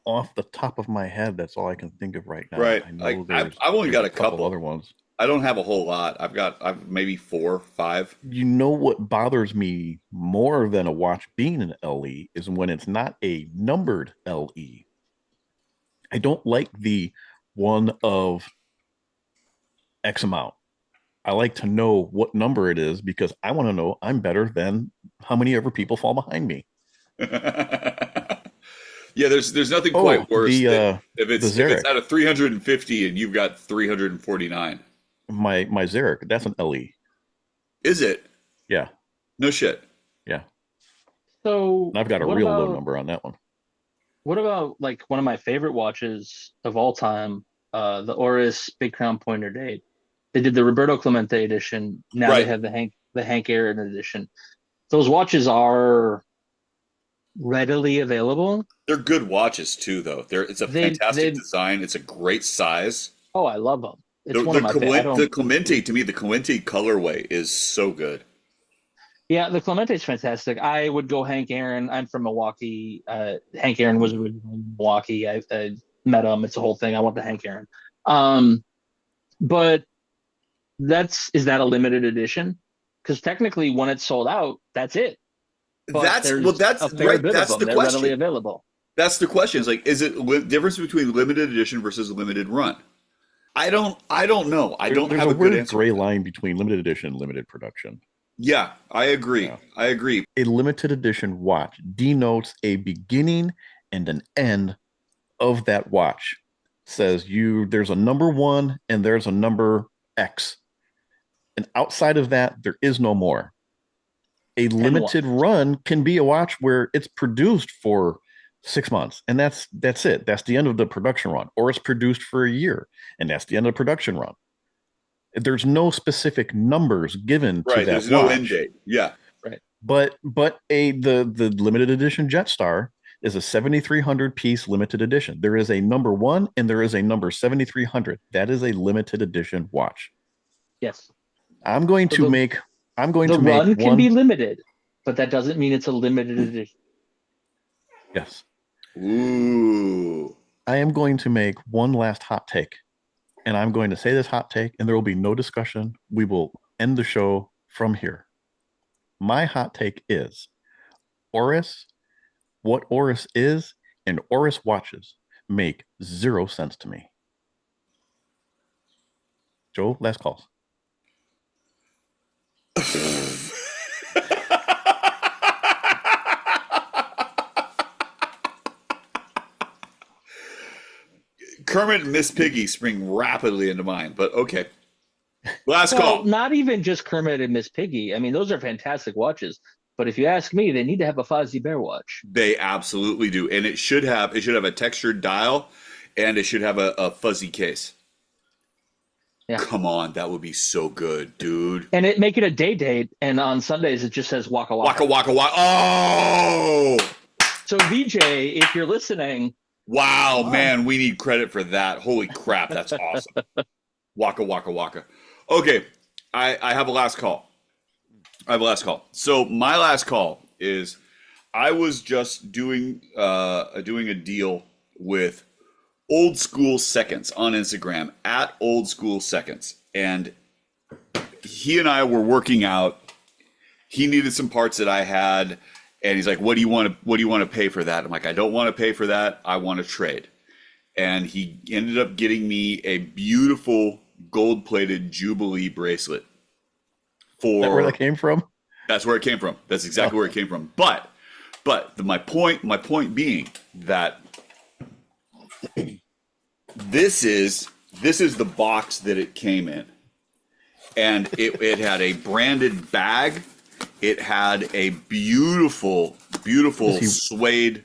[SPEAKER 2] Off the top of my head, that's all I can think of right now.
[SPEAKER 4] Right.
[SPEAKER 2] I
[SPEAKER 4] Like
[SPEAKER 2] know
[SPEAKER 4] I've only
[SPEAKER 2] there's
[SPEAKER 4] got
[SPEAKER 2] a
[SPEAKER 4] a
[SPEAKER 2] couple
[SPEAKER 4] couple.
[SPEAKER 2] other ones.
[SPEAKER 4] I don't have a whole lot. I've maybe four, five.
[SPEAKER 2] You know what bothers me more than a watch being an LE is when it's not a numbered LE. I don't like the one of X amount. I like to know what number it is because I want to know I'm better than how many ever people fall behind me.
[SPEAKER 4] Yeah, there's nothing
[SPEAKER 2] Oh,
[SPEAKER 4] quite worse than if
[SPEAKER 2] the
[SPEAKER 4] it's
[SPEAKER 2] Xeric,
[SPEAKER 4] out of 350 and you've got 349.
[SPEAKER 2] my Xeric, that's an LE.
[SPEAKER 4] Is it?
[SPEAKER 2] Yeah,
[SPEAKER 4] No shit.
[SPEAKER 2] yeah.
[SPEAKER 3] So
[SPEAKER 2] And I've got a real low number on that one.
[SPEAKER 3] what about like one of my favorite watches of all time, the Oris Big Crown Pointer Date? They did the Roberto Clemente edition. Now they
[SPEAKER 4] Right.
[SPEAKER 3] have the Hank Aaron edition. Those watches are readily available.
[SPEAKER 4] They're good watches too, though. It's a fantastic
[SPEAKER 3] They
[SPEAKER 4] design. It's a great size.
[SPEAKER 3] Oh, I love them. It's
[SPEAKER 4] The
[SPEAKER 3] one of my favorite. I
[SPEAKER 4] The
[SPEAKER 3] don't.
[SPEAKER 4] Clemente, to me, the Clemente colorway is so good.
[SPEAKER 3] Yeah, the Clemente's fantastic. I would go Hank Aaron. I'm from Milwaukee. Hank Aaron was originally in Milwaukee. I met him. It's a whole thing. I want the Hank Aaron. Um, but is that a limited edition? Because technically, when it's sold out, that's it. But there's
[SPEAKER 4] That's
[SPEAKER 3] a fair
[SPEAKER 4] right.
[SPEAKER 3] bit of
[SPEAKER 4] That's
[SPEAKER 3] them.
[SPEAKER 4] the
[SPEAKER 3] They're readily
[SPEAKER 4] question.
[SPEAKER 3] available.
[SPEAKER 4] That's the question. Is like, is it difference between limited edition versus limited run? I don't know. I don't
[SPEAKER 2] There's
[SPEAKER 4] have
[SPEAKER 2] a
[SPEAKER 4] a good
[SPEAKER 2] weird
[SPEAKER 4] answer.
[SPEAKER 2] gray line between limited edition and limited production.
[SPEAKER 4] Yeah, I agree.
[SPEAKER 2] Yeah.
[SPEAKER 4] I agree.
[SPEAKER 2] A limited edition watch denotes a beginning and an end of that watch. Says there's a number one and there's a number X. And outside of that, there is no more. A limited run can be a watch where it's produced for 6 months and that's it. That's the end of the production run. Or it's produced for a year and that's the end of the production run. There's no specific numbers given to
[SPEAKER 4] Right.
[SPEAKER 2] that
[SPEAKER 4] There's no end
[SPEAKER 2] watch.
[SPEAKER 4] date. Yeah.
[SPEAKER 3] Right.
[SPEAKER 2] But the limited edition Jetstar is a 7,300 piece limited edition. There is a number one and there is a number 7,300. That is a limited edition watch.
[SPEAKER 3] Yes.
[SPEAKER 2] I'm going
[SPEAKER 3] So
[SPEAKER 2] to
[SPEAKER 3] the
[SPEAKER 2] make
[SPEAKER 3] the
[SPEAKER 2] make
[SPEAKER 3] run can
[SPEAKER 2] one.
[SPEAKER 3] be limited, but that doesn't mean it's a limited edition.
[SPEAKER 2] Yes.
[SPEAKER 4] Ooh.
[SPEAKER 2] I am going to make one last hot take. And I'm going to say this hot take, and there will be no discussion. We will end the show from here. My hot take is Oris, what Oris is, and Oris watches make 0 sense to me. Joe, last calls.
[SPEAKER 4] Kermit and Miss Piggy spring rapidly into mind, but okay. Last
[SPEAKER 3] Well,
[SPEAKER 4] call.
[SPEAKER 3] not even just Kermit and Miss Piggy. I mean, those are fantastic watches. But if you ask me, they need to have a Fozzie Bear watch.
[SPEAKER 4] They absolutely do, and it should have a textured dial, and it should have a fuzzy case.
[SPEAKER 3] Yeah.
[SPEAKER 4] Come on, that would be so good, dude.
[SPEAKER 3] And make it a day date, and on Sundays it just says Waka Waka.
[SPEAKER 4] Waka waka waka. Oh,
[SPEAKER 3] So VJ, if you're listening,
[SPEAKER 4] wow, man, we need credit for that. Holy crap, that's awesome. Waka waka waka. Okay, I have a last call. So my last call is I was just doing a deal with Old School Seconds on Instagram at Old School Seconds, and he and I were working out. He needed some parts that I had, and he's like, "What do you want to pay for that?" I'm like, "I don't want to pay for that. I want to trade." And he ended up getting me a beautiful gold-plated Jubilee bracelet.
[SPEAKER 2] Is that where that came from?
[SPEAKER 4] That's where it came from. That's exactly where it came from. But my point being that this is the box that it came in, and it had a branded bag. It had a beautiful suede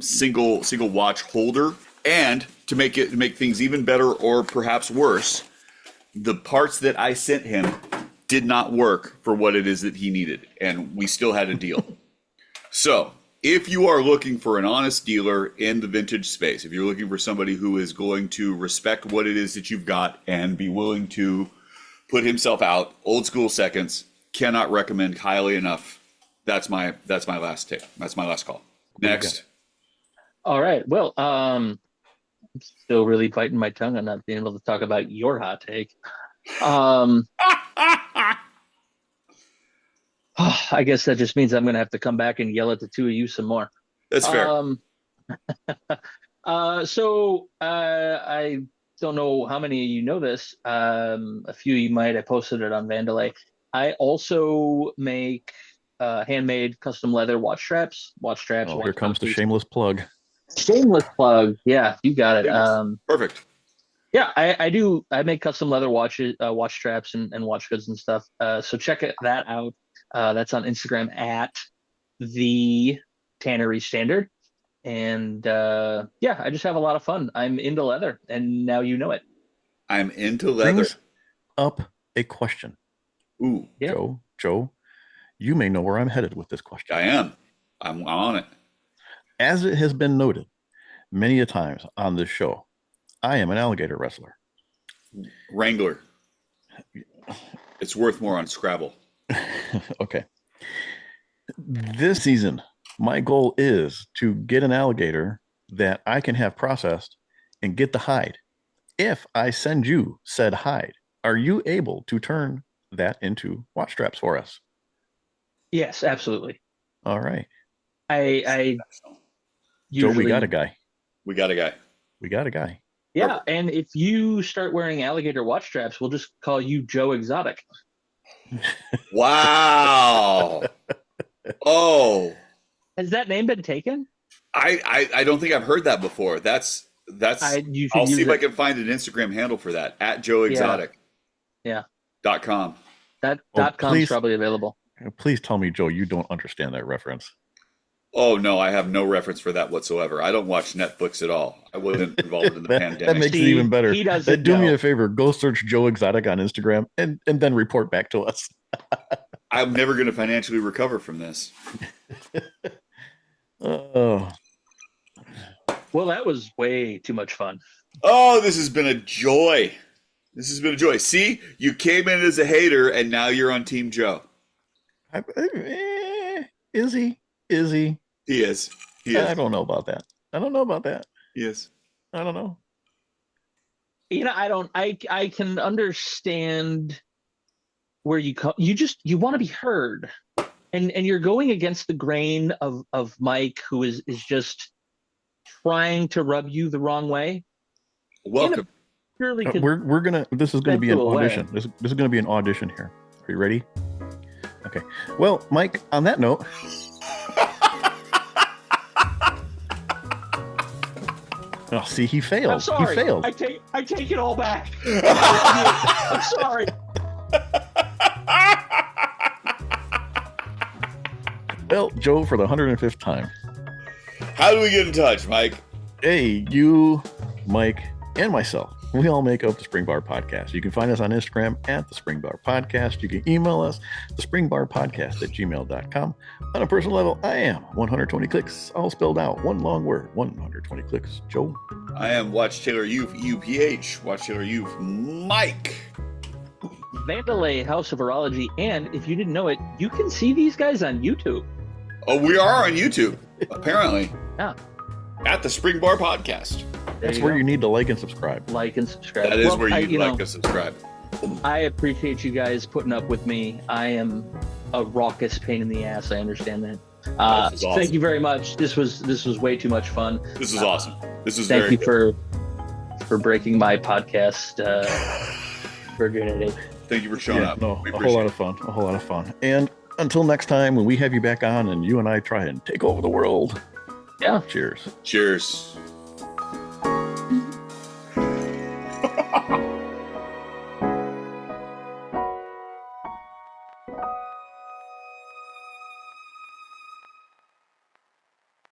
[SPEAKER 4] single watch holder, and to make things even better, or perhaps worse, the parts that I sent him did not work for what it is that he needed, and we still had a deal. So if you are looking for an honest dealer in the vintage space, if you're looking for somebody who is going to respect what it is that you've got and be willing to put himself out, Old School Seconds, cannot recommend highly enough. That's my last take. That's my last call. Next.
[SPEAKER 3] All right. Well, I'm still really biting my tongue on not being able to talk about your hot take. I guess that just means I'm going to have to come back and yell at the two of you some more.
[SPEAKER 4] That's fair.
[SPEAKER 3] So I don't know how many of you know this. A few of you might. I posted it on Vandalay. I also make handmade custom leather watch straps.
[SPEAKER 2] Oh, here comes the shameless plug.
[SPEAKER 3] Shameless plug. Yeah, you got it.
[SPEAKER 4] Perfect.
[SPEAKER 3] Yeah, I do. I make custom leather watches, watch straps, and watch goods and stuff. So check that out. That's on Instagram at the Tannery Standard. And yeah, I just have a lot of fun. I'm into leather, and now you know it.
[SPEAKER 4] I'm into leather.
[SPEAKER 2] Brings up a question.
[SPEAKER 4] Ooh,
[SPEAKER 3] yeah.
[SPEAKER 2] Joe, you may know where I'm headed with this question.
[SPEAKER 4] I am. I'm on it.
[SPEAKER 2] As it has been noted many a times on this show, I am an alligator wrestler.
[SPEAKER 4] Wrangler. It's worth more on Scrabble.
[SPEAKER 2] Okay. This season, my goal is to get an alligator that I can have processed and get the hide. If I send you said hide, are you able to turn that into watch straps for us?
[SPEAKER 3] Yes, absolutely.
[SPEAKER 2] All right.
[SPEAKER 3] I
[SPEAKER 2] Joe, we got a guy.
[SPEAKER 4] We got a guy.
[SPEAKER 3] Yeah,
[SPEAKER 4] Perfect.
[SPEAKER 3] and if you start wearing alligator watch straps, we'll just call you Joe Exotic.
[SPEAKER 4] Wow. Oh.
[SPEAKER 3] Has that name been taken?
[SPEAKER 4] I don't think I've heard that before. I'll see if I can find an Instagram handle for that at Joe Exotic.
[SPEAKER 3] Yeah.
[SPEAKER 4] .com.
[SPEAKER 3] That
[SPEAKER 2] Oh,
[SPEAKER 3] .com is
[SPEAKER 2] please.
[SPEAKER 3] probably available.
[SPEAKER 2] Please tell me, Joe, you don't understand that reference.
[SPEAKER 4] Oh no, I have no reference for that whatsoever. I don't watch Netflix at all. I wasn't involved in the
[SPEAKER 2] That
[SPEAKER 4] pandemic.
[SPEAKER 2] makes it even better.
[SPEAKER 3] He doesn't
[SPEAKER 2] Do me
[SPEAKER 3] know.
[SPEAKER 2] a favor, go search Joe Exotic on Instagram and then report back to us.
[SPEAKER 4] I'm never going to financially recover from this.
[SPEAKER 2] Oh,
[SPEAKER 3] Well, that was way too much fun.
[SPEAKER 4] Oh, this has been a joy. See, you came in as a hater, and now you're on Team Joe.
[SPEAKER 2] is he?
[SPEAKER 4] He is.
[SPEAKER 2] I don't know about that.
[SPEAKER 4] He is.
[SPEAKER 2] I don't know.
[SPEAKER 3] You know, I can understand where you come. You want to be heard, and you're going against the grain of Mike, who is just trying to rub you the wrong way.
[SPEAKER 4] Welcome.
[SPEAKER 2] We're gonna. This is gonna be an
[SPEAKER 3] consensual way.
[SPEAKER 2] audition. This is gonna be an audition here. Are you ready? Okay. Well, Mike. On that note. Oh, see, he failed.
[SPEAKER 3] I'm sorry.
[SPEAKER 2] He failed.
[SPEAKER 3] I take it all back. I'm sorry.
[SPEAKER 2] Well, Joe, for the 105th time.
[SPEAKER 4] How do we get in touch, Mike?
[SPEAKER 2] Hey, you, Mike, and myself. We all make up the Spring Bar Podcast. You can find us on Instagram at the Spring Bar Podcast. You can email us, thespringbarpodcast@gmail.com. On a personal level, I am 120 clicks, all spelled out, one long word, 120 clicks. Joe?
[SPEAKER 4] I am Watch Taylor Youth, UPH. Watch Taylor Youth, Mike.
[SPEAKER 3] Vandalay House of Horology, and if you didn't know it, you can see these guys on YouTube.
[SPEAKER 4] Oh, we are on YouTube, apparently.
[SPEAKER 3] Yeah.
[SPEAKER 4] At the Spring Bar Podcast.
[SPEAKER 2] That's where you need to like and subscribe.
[SPEAKER 3] Like and subscribe.
[SPEAKER 4] That is where you like and subscribe.
[SPEAKER 3] I appreciate you guys putting up with me. I am a raucous pain in the ass. I understand that.
[SPEAKER 4] Awesome.
[SPEAKER 3] Thank you very much. This was way too much fun.
[SPEAKER 4] This is awesome. This is
[SPEAKER 3] thank
[SPEAKER 4] very
[SPEAKER 3] you
[SPEAKER 4] good.
[SPEAKER 3] for breaking my podcast virginity.
[SPEAKER 4] Thank you for showing up.
[SPEAKER 2] No, a whole lot of fun. A whole lot of fun. And until next time, when we have you back on and you and I try and take over the world.
[SPEAKER 3] Yeah.
[SPEAKER 2] Cheers.
[SPEAKER 4] Cheers.